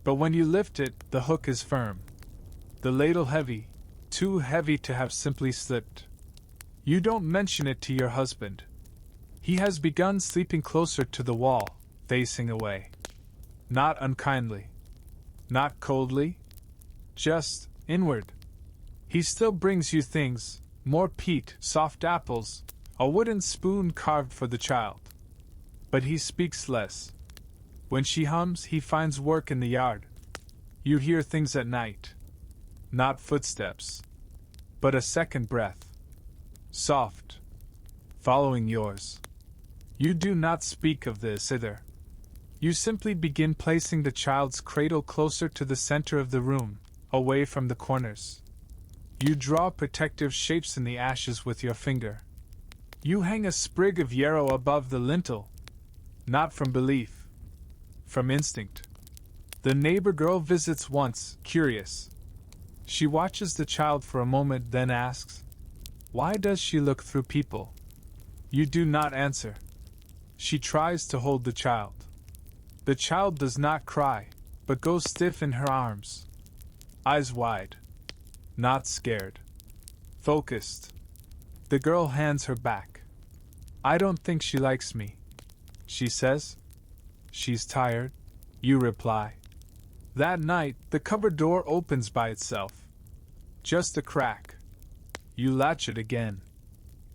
But when you lift it, the hook is firm. The ladle heavy, too heavy to have simply slipped. You don't mention it to your husband. He has begun sleeping closer to the wall, facing away. Not unkindly. Not coldly. Just inward. He still brings you things, more peat, soft apples, a wooden spoon carved for the child. But he speaks less. When she hums, he finds work in the yard. You hear things at night. Not footsteps. But a second breath. Soft. Following yours. You do not speak of this either. You simply begin placing the child's cradle closer to the center of the room, away from the corners. You draw protective shapes in the ashes with your finger. You hang a sprig of yarrow above the lintel. Not from belief. From instinct. The neighbor girl visits once, curious. She watches the child for a moment, then asks, "Why does she look through people?" You do not answer. She tries to hold the child. The child does not cry, but goes stiff in her arms. Eyes wide. Not scared. Focused. The girl hands her back. "I don't think she likes me," she says. "She's tired," you reply. That night, the cupboard door opens by itself. Just a crack. You latch it again.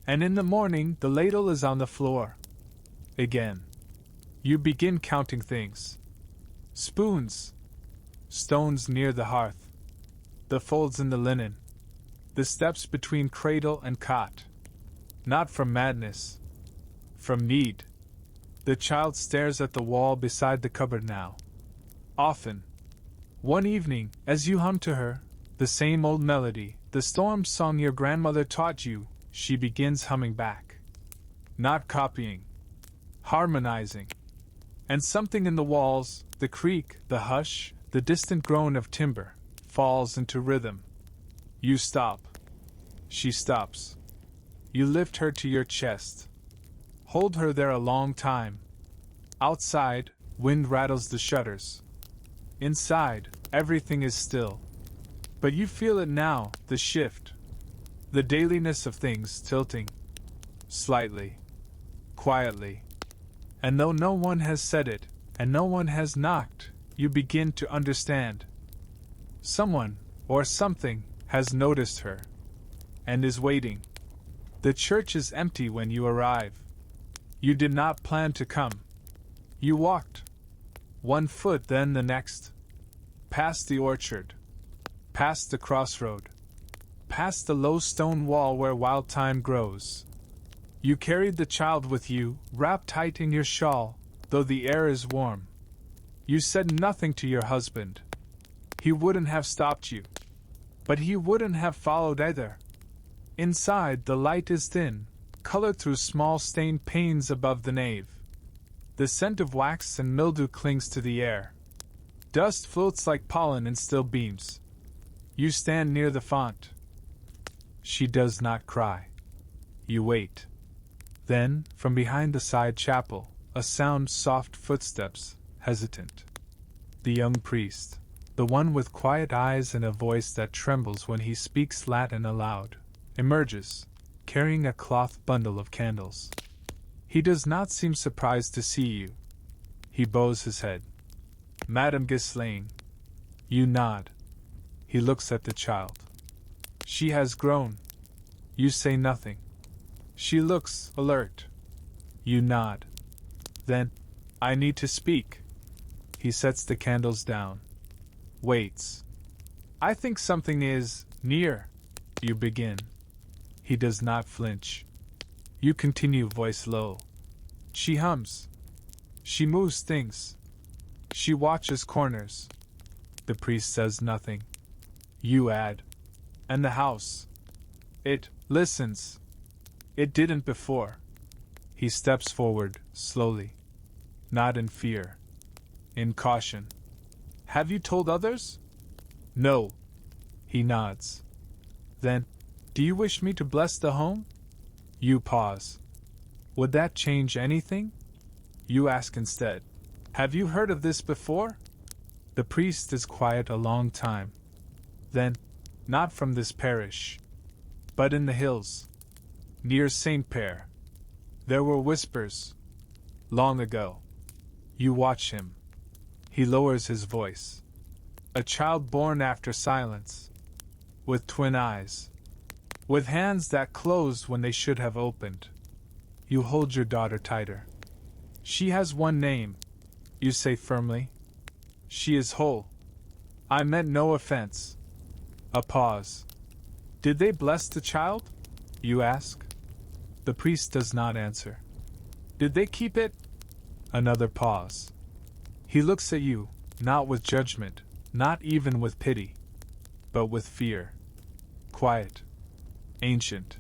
And in the morning, the ladle is on the floor. Again. You begin counting things. Spoons. Stones near the hearth. The folds in the linen. The steps between cradle and cot. Not from madness. From need. The child stares at the wall beside the cupboard now. Often. One evening, as you hum to her, the same old melody, the storm song your grandmother taught you, she begins humming back. Not copying. Harmonizing. And something in the walls, the creak, the hush, the distant groan of timber, falls into rhythm. You stop. She stops. You lift her to your chest. Hold her there a long time. Outside, wind rattles the shutters. Inside, everything is still. But you feel it now, the shift. The dailiness of things tilting. Slightly. Quietly. And though no one has said it, and no one has knocked, you begin to understand. Someone, or something, has noticed her, and is waiting. The church is empty when you arrive. You did not plan to come. You walked. 1 foot, then the next. Past the orchard. Past the crossroad. Past the low stone wall where wild thyme grows. You carried the child with you, wrapped tight in your shawl, though the air is warm. You said nothing to your husband. He wouldn't have stopped you. But he wouldn't have followed either. Inside, the light is thin, colored through small stained panes above the nave. The scent of wax and mildew clings to the air. Dust floats like pollen in still beams. You stand near the font. She does not cry. You wait. Then, from behind the side chapel, a sound soft footsteps, hesitant. The young priest, the one with quiet eyes and a voice that trembles when he speaks Latin aloud, emerges, carrying a cloth bundle of candles. He does not seem surprised to see you. He bows his head. Madame Ghislaine. You nod. He looks at the child. She has grown. You say nothing. She looks alert. You nod. Then, I need to speak. He sets the candles down. Waits. I think something is near. You begin. He does not flinch. You continue, voice low. She hums. She moves things. She watches corners. The priest says nothing. You add. And the house. It listens. It didn't before. He steps forward, slowly. Not in fear. In caution. Have you told others? No. He nods. Then, do you wish me to bless the home? You pause. Would that change anything? You ask instead. Have you heard of this before? The priest is quiet a long time. Then, not from this parish, but in the hills, near St. Père. There were whispers. Long ago. You watch him. He lowers his voice. A child born after silence. With twin eyes. With hands that closed when they should have opened. You hold your daughter tighter. She has one name, you say firmly. She is whole. I meant no offense. A pause. Did they bless the child? You ask. The priest does not answer. Did they keep it? Another pause. He looks at you, not with judgment, not even with pity, but with fear. Quiet. Ancient.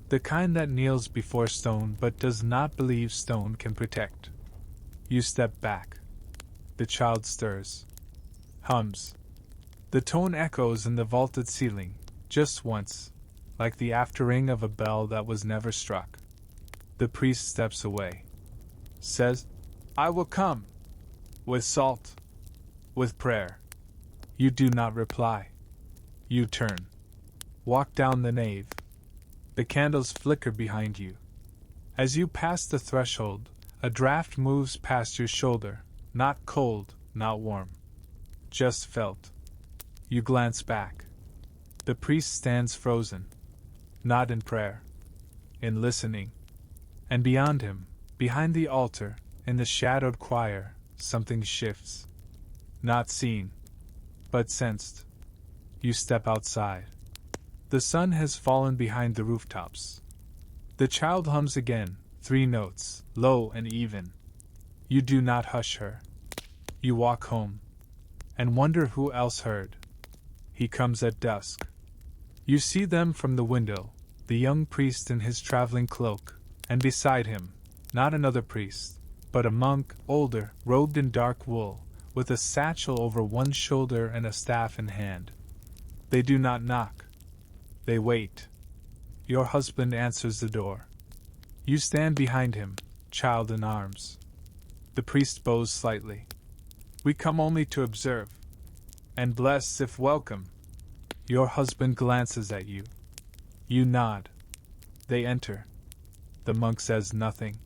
The kind that kneels before stone but does not believe stone can protect. You step back. The child stirs. Hums. The tone echoes in the vaulted ceiling, just once, like the afterring of a bell that was never struck. The priest steps away. Says, I will come. With salt. With prayer. You do not reply. You turn. Walk down the nave. The candles flicker behind you. As you pass the threshold, a draft moves past your shoulder, not cold, not warm. Just felt. You glance back. The priest stands frozen. Not in prayer. In listening. And beyond him, behind the altar, in the shadowed choir, something shifts. Not seen, but sensed. You step outside. The sun has fallen behind the rooftops. The child hums again, 3 notes, low and even. You do not hush her. You walk home. And wonder who else heard. He comes at dusk. You see them from the window, the young priest in his traveling cloak, and beside him, not another priest, but a monk, older, robed in dark wool, with a satchel over one shoulder and a staff in hand. They do not knock. They wait. Your husband answers the door. You stand behind him, child in arms. The priest bows slightly. We come only to observe, and bless if welcome. Your husband glances at you. You nod. They enter. The monk says nothing.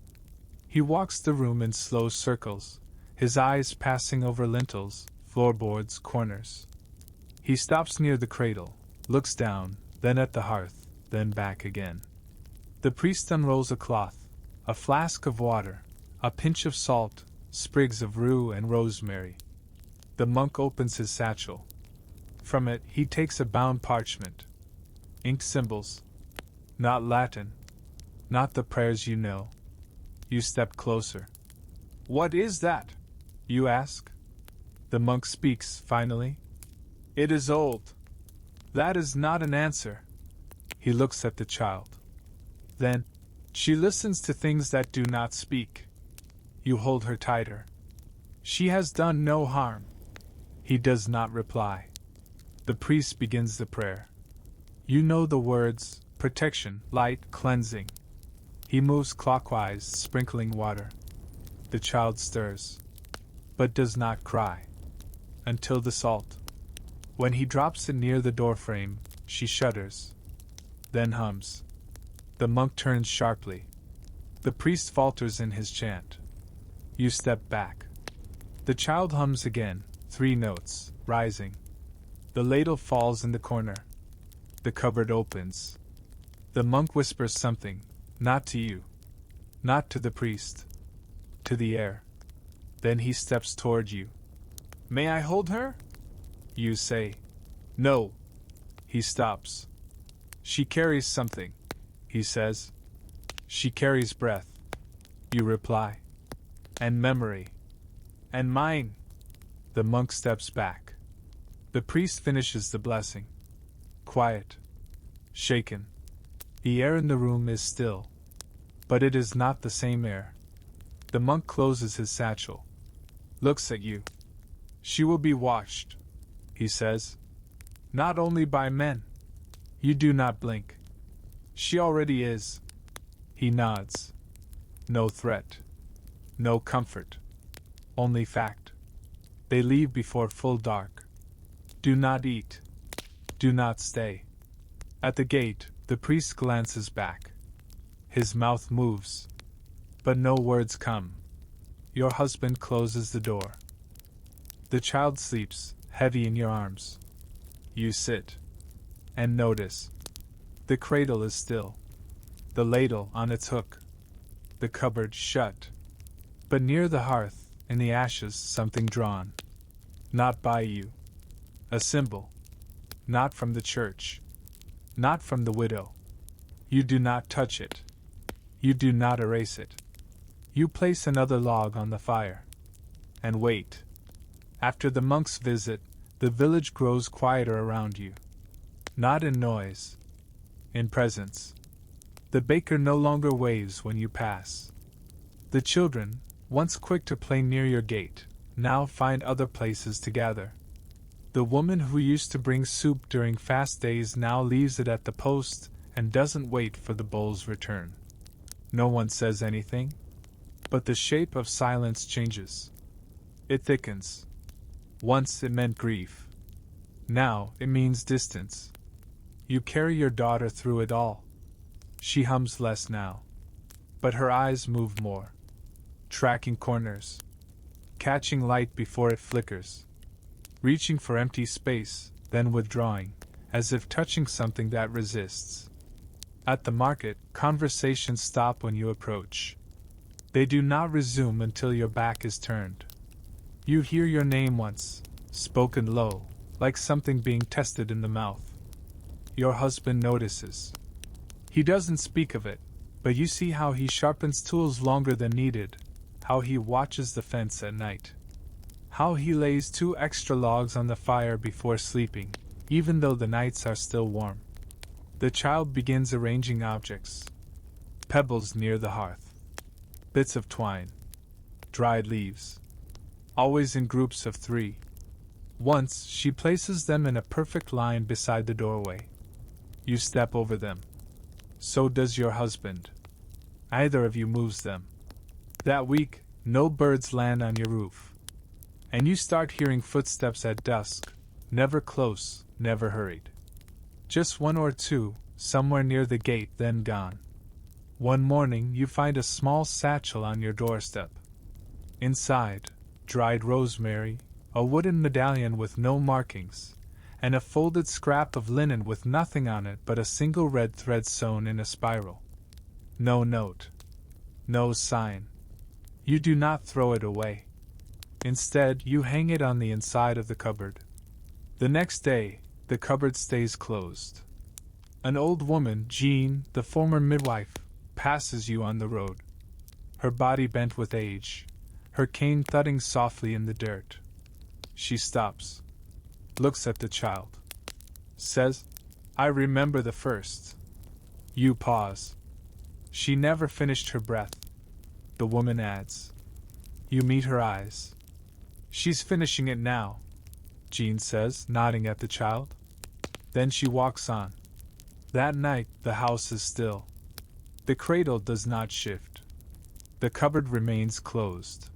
He walks the room in slow circles, his eyes passing over lintels, floorboards, corners. He stops near the cradle, looks down, then at the hearth, then back again. The priest unrolls a cloth, a flask of water, a pinch of salt, sprigs of rue and rosemary. The monk opens his satchel. From it, he takes a bound parchment. Inked symbols. Not Latin. Not the prayers you know. You step closer. What is that? You ask. The monk speaks, finally. It is old. That is not an answer. He looks at the child. Then, she listens to things that do not speak. You hold her tighter. She has done no harm. He does not reply. The priest begins the prayer. You know the words, protection, light, cleansing. He moves clockwise, sprinkling water. The child stirs, but does not cry. Until the salt. When he drops it near the doorframe, she shudders. Then hums. The monk turns sharply. The priest falters in his chant. You step back. The child hums again, 3 notes, rising. The ladle falls in the corner. The cupboard opens. The monk whispers something, not to you. Not to the priest. To the air. Then he steps toward you. May I hold her? You say. No. He stops. She carries something, he says. She carries breath. You reply. And memory. And mine. The monk steps back. The priest finishes the blessing. Quiet. Shaken. The air in the room is still. But it is not the same air. The monk closes his satchel. Looks at you. She will be watched, he says. Not only by men. You do not blink. She already is. He nods. No threat. No comfort. Only fact. They leave before full dark. Do not eat. Do not stay. At the gate, the priest glances back. His mouth moves. But no words come. Your husband closes the door. The child sleeps, heavy in your arms. You sit. And notice. The cradle is still. The ladle on its hook. The cupboard shut. But near the hearth, in the ashes, something drawn. Not by you. A symbol. Not from the church. Not from the widow. You do not touch it. You do not erase it. You place another log on the fire. And wait. After the monk's visit, the village grows quieter around you. Not in noise. In presence. The baker no longer waves when you pass. The children, once quick to play near your gate, now find other places to gather. The woman who used to bring soup during fast days now leaves it at the post and doesn't wait for the bowl's return. No one says anything, but the shape of silence changes. It thickens. Once it meant grief. Now it means distance. You carry your daughter through it all. She hums less now. But her eyes move more. Tracking corners. Catching light before it flickers. Reaching for empty space, then withdrawing, as if touching something that resists. At the market, conversations stop when you approach. They do not resume until your back is turned. You hear your name once, spoken low, like something being tested in the mouth. Your husband notices. He doesn't speak of it, but you see how he sharpens tools longer than needed, how he watches the fence at night. How he lays 2 extra logs on the fire before sleeping, even though the nights are still warm. The child begins arranging objects. Pebbles near the hearth. Bits of twine. Dried leaves. Always in groups of 3. Once, she places them in a perfect line beside the doorway. You step over them. So does your husband. Either of you moves them. That week, no birds land on your roof. And you start hearing footsteps at dusk, never close, never hurried. Just 1 or 2, somewhere near the gate, then gone. One morning you find a small satchel on your doorstep. Inside, dried rosemary, a wooden medallion with no markings, and a folded scrap of linen with nothing on it but a single red thread sewn in a spiral. No note. No sign. You do not throw it away. Instead, you hang it on the inside of the cupboard. The next day, the cupboard stays closed. An old woman, Jean, the former midwife, passes you on the road. Her body bent with age, her cane thudding softly in the dirt. She stops, looks at the child, says, "I remember the first." You pause. "She never finished her breath," the woman adds. You meet her eyes. "She's finishing it now," Jean says, nodding at the child. Then she walks on. That night, the house is still. The cradle does not shift. The cupboard remains closed.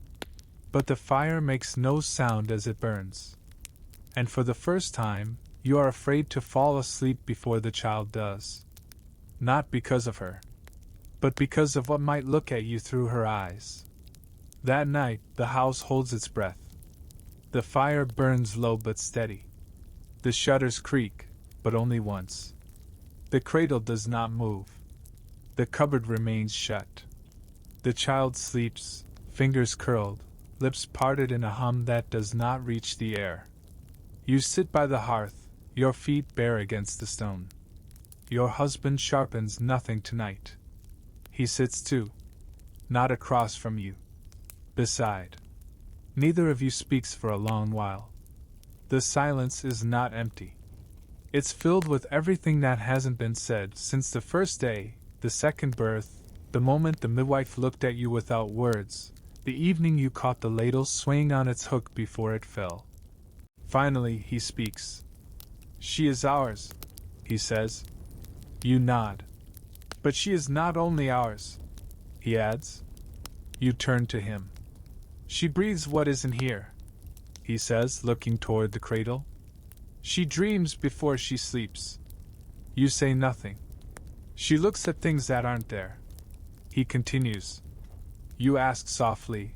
But the fire makes no sound as it burns. And for the first time, you are afraid to fall asleep before the child does. Not because of her, but because of what might look at you through her eyes. That night, the house holds its breath. The fire burns low but steady. The shutters creak, but only once. The cradle does not move. The cupboard remains shut. The child sleeps, fingers curled, lips parted in a hum that does not reach the air. You sit by the hearth, your feet bare against the stone. Your husband sharpens nothing tonight. He sits too, not across from you. Beside. Neither of you speaks for a long while. The silence is not empty. It's filled with everything that hasn't been said since the first day, the second birth, the moment the midwife looked at you without words, the evening you caught the ladle swaying on its hook before it fell. Finally, he speaks. "She is ours," he says. You nod. "But she is not only ours," he adds. You turn to him. "She breathes what isn't here," he says, looking toward the cradle. "She dreams before she sleeps." You say nothing. "She looks at things that aren't there," he continues. You ask softly,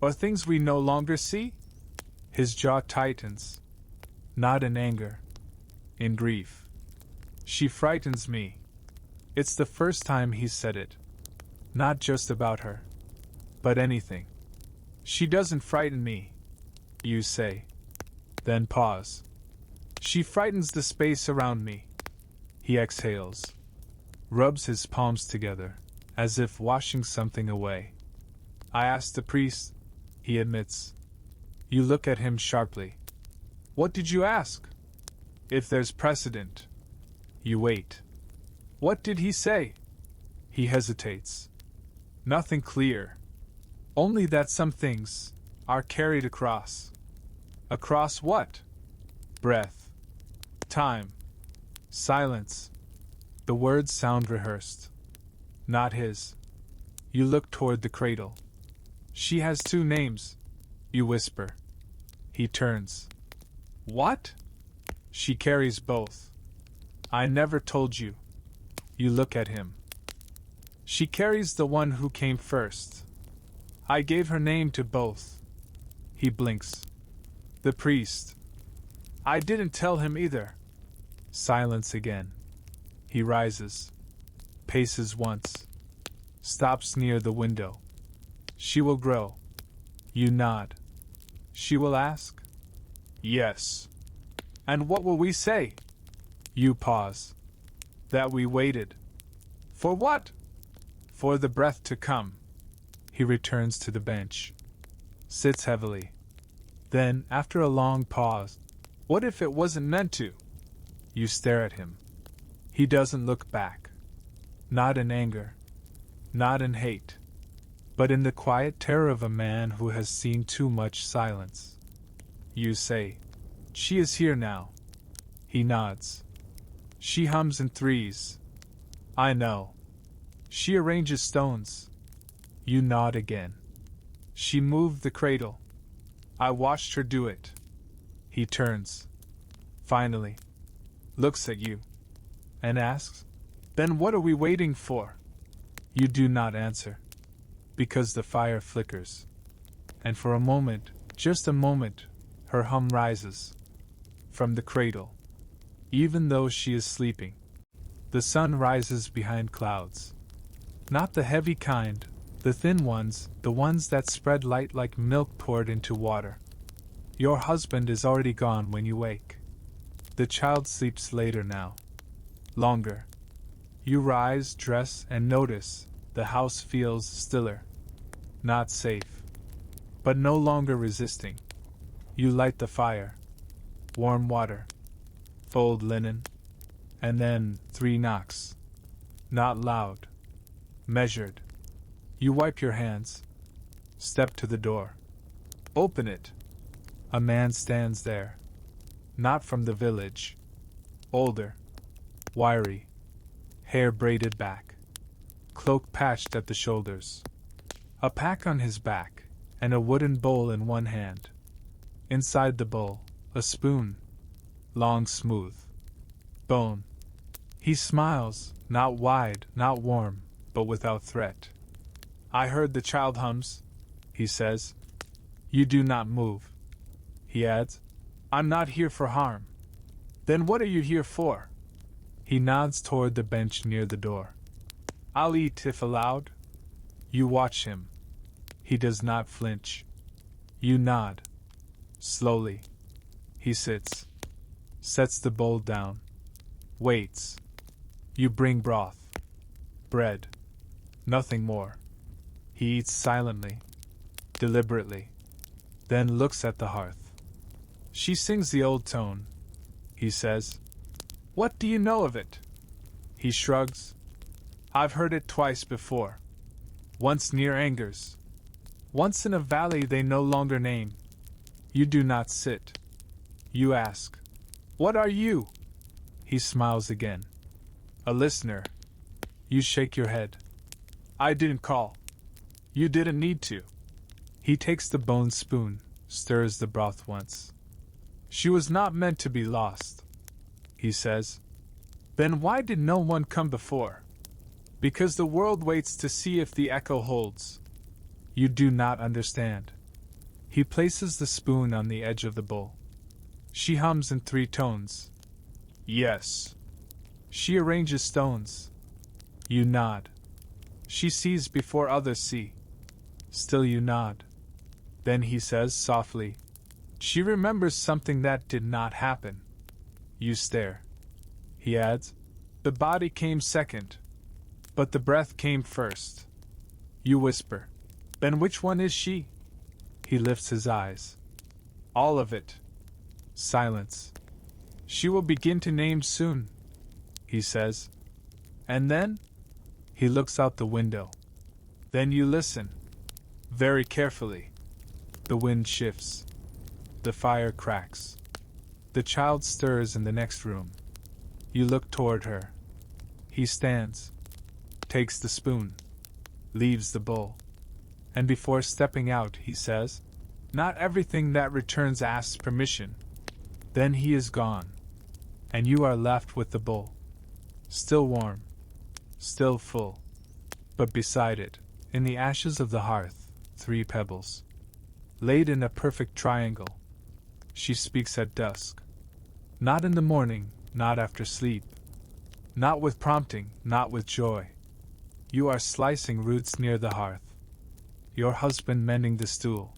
"Or things we no longer see?" His jaw tightens. Not in anger. In grief. "She frightens me." It's the first time he's said it. Not just about her, but anything. "She doesn't frighten me," you say. Then pause. "She frightens the space around me." He exhales. Rubs his palms together, as if washing something away. "I asked the priest," he admits. You look at him sharply. "What did you ask?" "If there's precedent." You wait. "What did he say?" He hesitates. "Nothing clear. Only that some things are carried across." "Across what?" "Breath. Time. Silence." The words sound rehearsed. Not his. You look toward the cradle. "She has two names," you whisper. He turns. "What?" "She carries both." "I never told you." You look at him. "She carries the one who came first. I gave her name to both." He blinks. "The priest." "I didn't tell him either." Silence again. He rises. Paces once. Stops near the window. "She will grow." You nod. "She will ask?" "Yes." "And what will we say?" You pause. "That we waited." "For what?" "For the breath to come." He returns to the bench. Sits heavily. Then, after a long pause, "What if it wasn't meant to?" You stare at him. He doesn't look back. Not in anger. Not in hate. But in the quiet terror of a man who has seen too much silence. You say, "She is here now." He nods. "She hums in threes." "I know." "She arranges stones." You nod again. "She moved the cradle." "I watched her do it." He turns. Finally. Looks at you. And asks, "Then what are we waiting for?" You do not answer. Because the fire flickers. And for a moment, just a moment, her hum rises. From the cradle. even though she is sleeping. The sun rises behind clouds. Not the heavy kind, the thin ones, the ones that spread light like milk poured into water. Your husband is already gone when you wake. The child sleeps later now. Longer. You rise, dress, and notice the house feels stiller. Not safe. But no longer resisting. You light the fire. Warm water. Fold linen. And then 3 knocks. Not loud. Measured. You wipe your hands. Step to the door. Open it. A man stands there. Not from the village. Older. Wiry. Hair braided back. Cloak patched at the shoulders. A pack on his back, and a wooden bowl in one hand. Inside the bowl, a spoon. Long, smooth. Bone. He smiles, not wide, not warm, but without threat. I heard the child hums, he says. You do not move. He adds, I'm not here for harm. Then what are you here for? He nods toward the bench near the door. I'll eat if allowed. You watch him. He does not flinch. You nod. Slowly. He sits. Sets the bowl down. Waits. You bring broth. Bread. Nothing more. He eats silently. Deliberately. Then looks at the hearth. She sings the old tone. He says, What do you know of it? He shrugs. I've heard it twice before. Once near Angers. Once in a valley they no longer name. You do not sit. You ask, What are you? He smiles again. A listener. You shake your head. I didn't call. You didn't need to. He takes the bone spoon, stirs the broth once. She was not meant to be lost, he says. Then why did no one come before? Because the world waits to see if the echo holds. You do not understand. He places the spoon on the edge of the bowl. She hums in 3 tones. Yes. She arranges stones. You nod. She sees before others see. Still you nod. Then he says softly, She remembers something that did not happen. You stare. He adds, The body came second, but the breath came first. You whisper, Then which one is she? He lifts his eyes. All of it. Silence. She will begin to name soon, he says. And then? He looks out the window. Then you listen. Very carefully. The wind shifts. The fire cracks. The child stirs in the next room. You look toward her. He stands. Takes the spoon. Leaves the bowl. And before stepping out, he says, Not everything that returns asks permission. Then he is gone. And you are left with the bowl. Still warm. Still full. But beside it, in the ashes of the hearth, 3 pebbles. Laid in a perfect triangle. She speaks at dusk. Not in the morning, not after sleep. Not with prompting, not with joy. You are slicing roots near the hearth. Your husband mending the stool.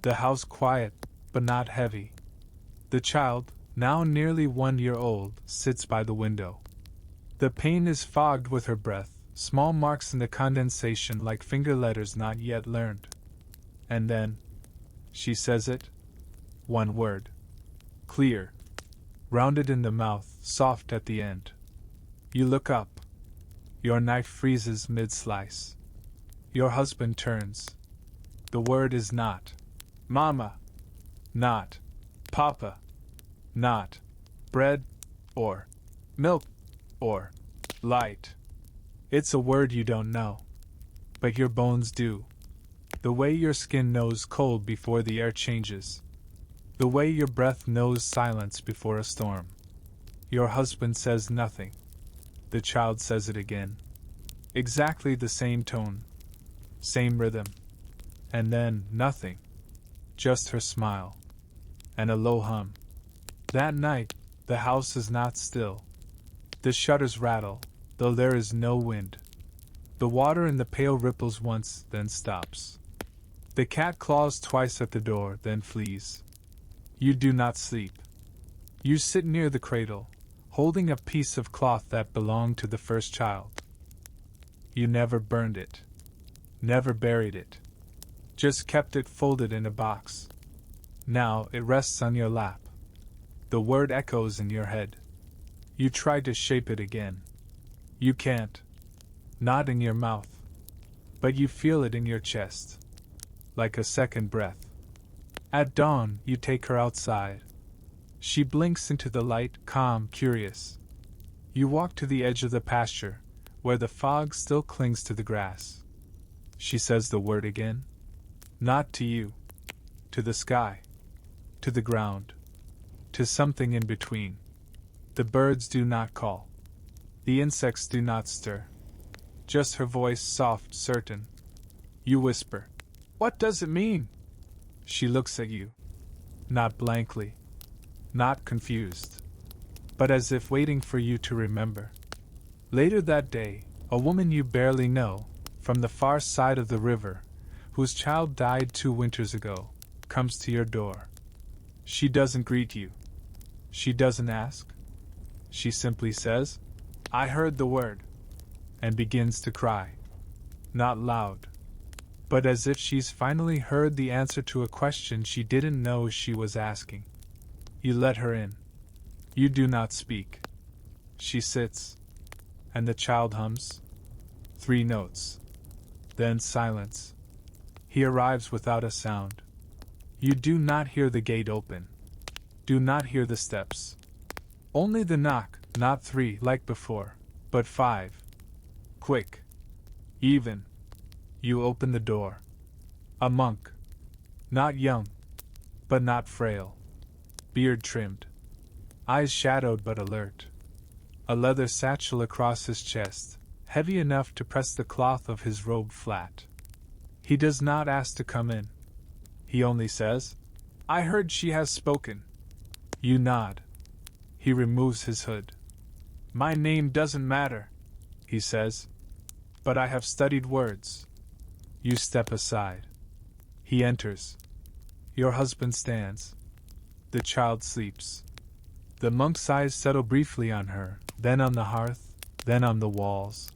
The house quiet, but not heavy. The child, now nearly 1 year old, sits by the window. The pane is fogged with her breath, small marks in the condensation like finger letters not yet learned. And then, she says it. 1 word. Clear. Rounded in the mouth, soft at the end. You look up. Your knife freezes mid-slice. Your husband turns. The word is not. Mama. Not. Papa. Not. Bread. Or. Milk. Or. Light. It's a word you don't know. But your bones do. The way your skin knows cold before the air changes. The way your breath knows silence before a storm. Your husband says nothing. The child says it again. Exactly the same tone. Same rhythm. And then nothing. Just her smile. And a low hum. That night, The house is not still. The shutters rattle, though there is no wind. The water in the pail ripples once, then stops. The cat claws twice at the door, then flees. You do not sleep. You sit near the cradle, holding a piece of cloth that belonged to the first child. You never burned it. Never buried it. Just kept it folded in a box. Now it rests on your lap. The word echoes in your head. You try to shape it again. You can't. Not in your mouth. But you feel it in your chest. Like a second breath. At dawn, you take her outside. She blinks into the light, calm, curious. You walk to the edge of the pasture, where the fog still clings to the grass. She says the word again. Not to you. To the sky. To the ground. To something in between. The birds do not call. The insects do not stir. Just her voice, soft, certain. You whisper. What does it mean? She looks at you. Not blankly. Not confused. But as if waiting for you to remember. Later that day, a woman you barely know, from the far side of the river, whose child died 2 winters ago, comes to your door. She doesn't greet you. She doesn't ask. She simply says, I heard the word, and begins to cry. Not loud, but as if she's finally heard the answer to a question she didn't know she was asking. You let her in. You do not speak. She sits, and the child hums. 3 notes. Then silence. He arrives without a sound. You do not hear the gate open. Do not hear the steps. Only the knock, not 3 like before, but 5. Quick. Even. You open the door. A monk. Not young, but not frail. Beard trimmed. Eyes shadowed but alert. A leather satchel across his chest, heavy enough to press the cloth of his robe flat. He does not ask to come in. He only says, I heard she has spoken. You nod. He removes his hood. My name doesn't matter, he says. But I have studied words. You step aside. He enters. Your husband stands. The child sleeps. The monk's eyes settle briefly on her, then on the hearth, then on the walls,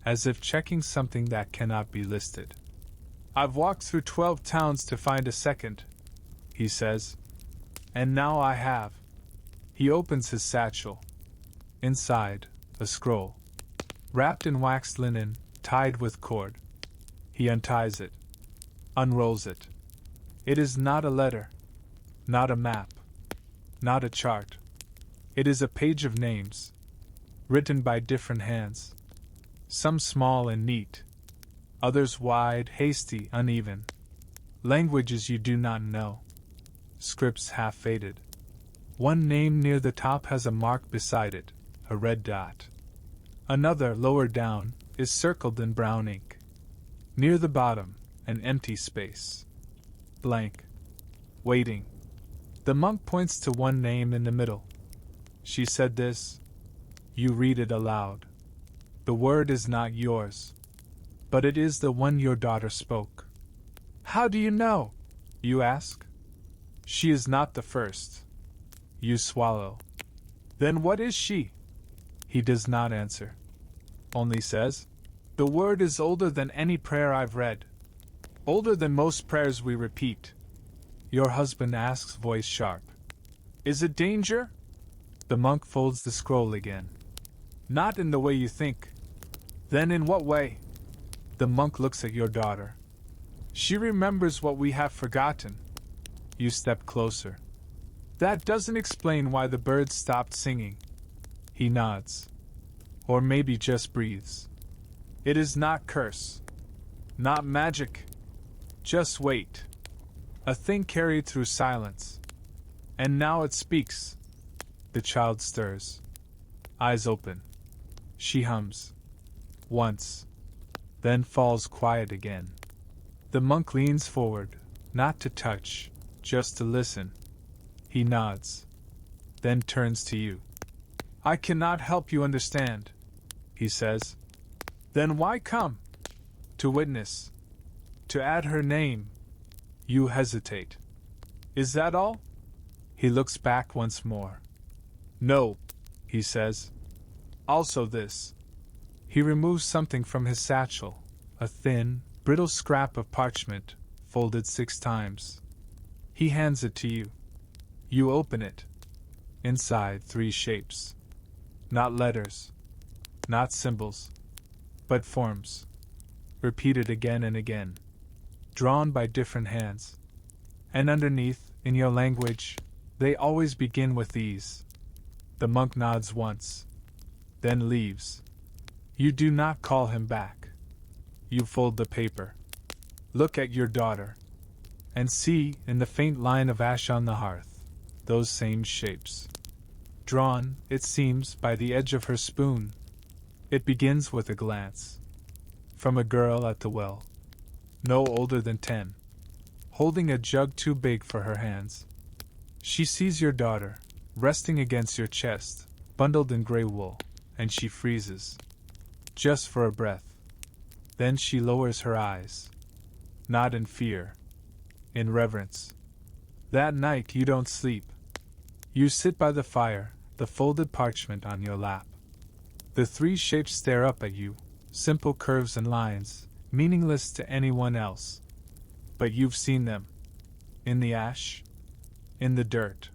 as if checking something that cannot be listed. I've walked through 12 towns to find a second, he says. And now I have. He opens his satchel. Inside, a scroll. Wrapped in waxed linen, tied with cord. He unties it. Unrolls it. It is not a letter. Not a map. Not a chart. It is a page of names. Written by different hands. Some small and neat. Others wide, hasty, uneven. Languages you do not know. Scripts half faded. One name near the top has a mark beside it, a red dot. Another, lower down, is circled in brown ink. Near the bottom, an empty space. Blank. Waiting. The monk points to one name in the middle. She said this. You read it aloud. The word is not yours, but it is the one your daughter spoke. How do you know? You ask. She is not the first. You swallow. Then what is she? He does not answer. Only says, the word is older than any prayer I've read. Older than most prayers we repeat. Your husband asks, voice sharp. Is it danger? The monk folds the scroll again. Not in the way you think. Then in what way? The monk looks at your daughter. She remembers what we have forgotten. You step closer. That doesn't explain why the birds stopped singing. He nods. Or maybe just breathes. It is not curse. Not magic. Just wait. A thing carried through silence. And now it speaks. The child stirs. Eyes open. She hums. Once. Then falls quiet again. The monk leans forward, not to touch, just to listen. He nods. then turns to you. I cannot help you understand, he says. Then why come? To witness. To add her name. You hesitate. Is that all? He looks back once more. No, he says. Also this. He removes something from his satchel, a thin, brittle scrap of parchment, folded 6 times. He hands it to you. You open it. Inside 3 shapes. Not letters. Not symbols. But forms. Repeated again and again. Drawn by different hands. And underneath, in your language, they always begin with these. The monk nods once. Then leaves. You do not call him back. You fold the paper. Look at your daughter. And see, in the faint line of ash on the hearth, those same shapes. Drawn, it seems, by the edge of her spoon. It begins with a glance. From a girl at the well. No older than 10. Holding a jug too big for her hands. She sees your daughter, resting against your chest, bundled in gray wool, and she freezes. Just for a breath. Then she lowers her eyes. Not in fear. In reverence. That night you don't sleep. You sit by the fire, the folded parchment on your lap. The 3 shapes stare up at you, simple curves and lines, meaningless to anyone else. But you've seen them. In the ash. In the dirt.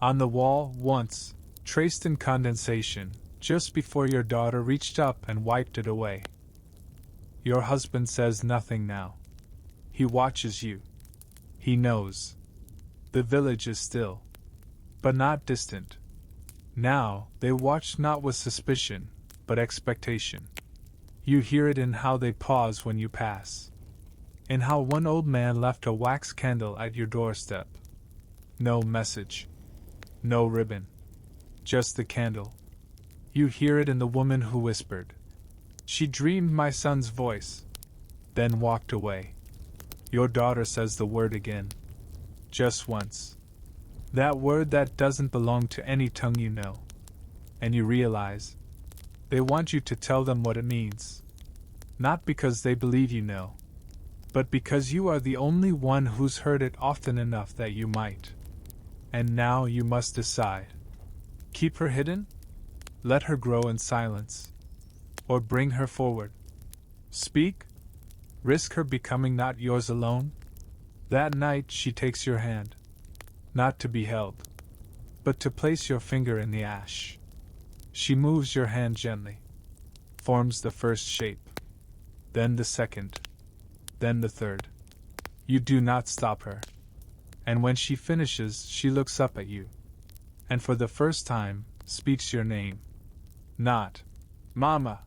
On the wall, once, traced in condensation, just before your daughter reached up and wiped it away. Your husband says nothing now. He watches you. He knows. The village is still. But not distant. Now, they watch not with suspicion, but expectation. You hear it in how they pause when you pass. In how one old man left a wax candle at your doorstep. No message. No ribbon. Just the candle. You hear it in the woman who whispered. She dreamed my son's voice. Then walked away. Your daughter says the word again. Just once. That word that doesn't belong to any tongue you know. And you realize. They want you to tell them what it means. Not because they believe you know. But because you are the only one who's heard it often enough that you might. And now you must decide. Keep her hidden? Let her grow in silence. Or bring her forward. Speak? Risk her becoming not yours alone? That night she takes your hand. Not to be held. But to place your finger in the ash. She moves your hand gently. Forms the first shape. Then the second. Then the third. You do not stop her. And when she finishes, she looks up at you. And for the first time, speaks your name. Not Mama.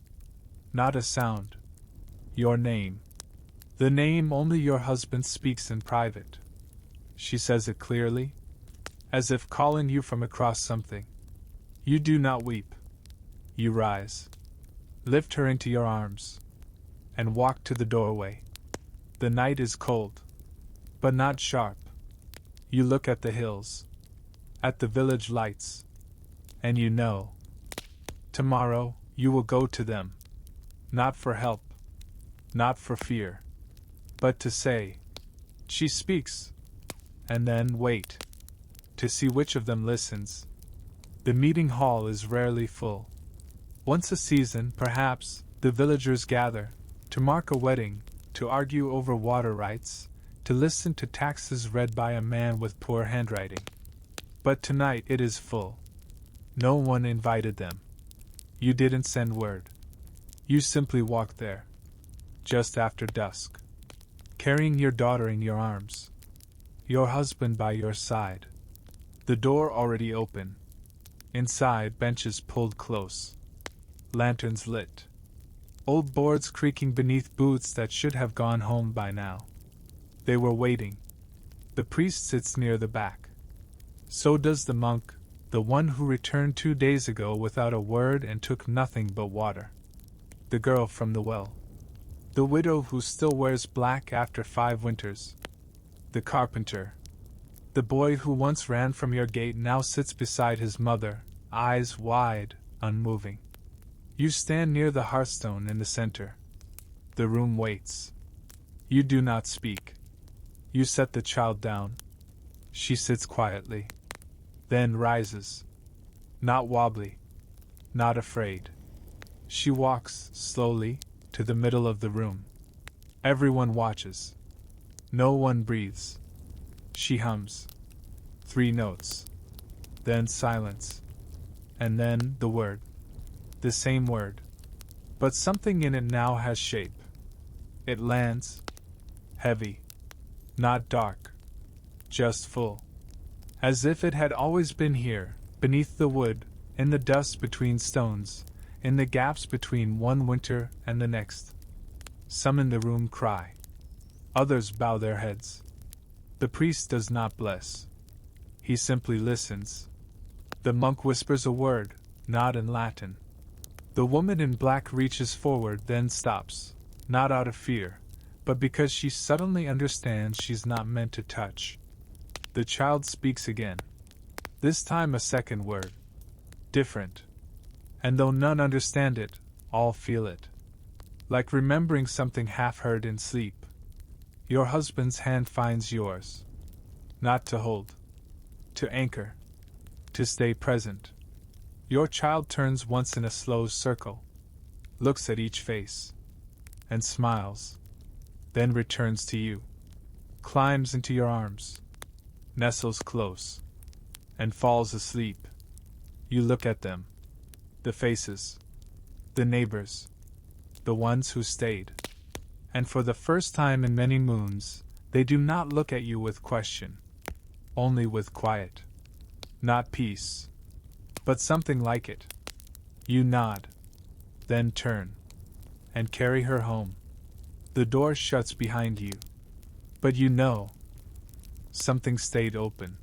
Not a sound. Your name. The name only your husband speaks in private. She says it clearly, as if calling you from across something. You do not weep. You rise. Lift her into your arms. And walk to the doorway. The night is cold. But not sharp. You look at the hills. At the village lights. And you know. Tomorrow, you will go to them. Not for help. Not for fear. But to say. She speaks. And then wait. To see which of them listens. The meeting hall is rarely full. Once a season, perhaps, the villagers gather. To mark a wedding. To argue over water rights. To listen to taxes read by a man with poor handwriting. But tonight it is full. No one invited them. You didn't send word. You simply walked there. Just after dusk. Carrying your daughter in your arms. Your husband by your side. The door already open. Inside, benches pulled close. Lanterns lit. Old boards creaking beneath boots that should have gone home by now. They were waiting. The priest sits near the back. So does the monk, the one who returned 2 days ago without a word and took nothing but water. The girl from the well. The widow who still wears black after 5 winters. The carpenter. The boy who once ran from your gate now sits beside his mother, eyes wide, unmoving. You stand near the hearthstone in the center. The room waits. You do not speak. You set the child down. She sits quietly. Then rises. Not wobbly. Not afraid. She walks, slowly, to the middle of the room. Everyone watches. No one breathes. She hums. 3 notes. Then silence. And then the word. The same word. But something in it now has shape. It lands. Heavy. Not dark. Just full. As if it had always been here, beneath the wood, in the dust between stones, in the gaps between one winter and the next. Some in the room cry. Others bow their heads. The priest does not bless. He simply listens. The monk whispers a word, not in Latin. The woman in black reaches forward, then stops, not out of fear, but because she suddenly understands she's not meant to touch. The child speaks again. This time a second word. Different. And though none understand it, all feel it. Like remembering something half heard in sleep. Your husband's hand finds yours. Not to hold. To anchor. To stay present. Your child turns once in a slow circle. Looks at each face. And smiles. Then returns to you. Climbs into your arms. Nestles close. And falls asleep. You look at them. The faces. The neighbors. The ones who stayed. And for the first time in many moons, they do not look at you with question. Only with quiet. Not peace. But something like it. You nod. Then turn. And carry her home. The door shuts behind you. But you know. Something stayed open.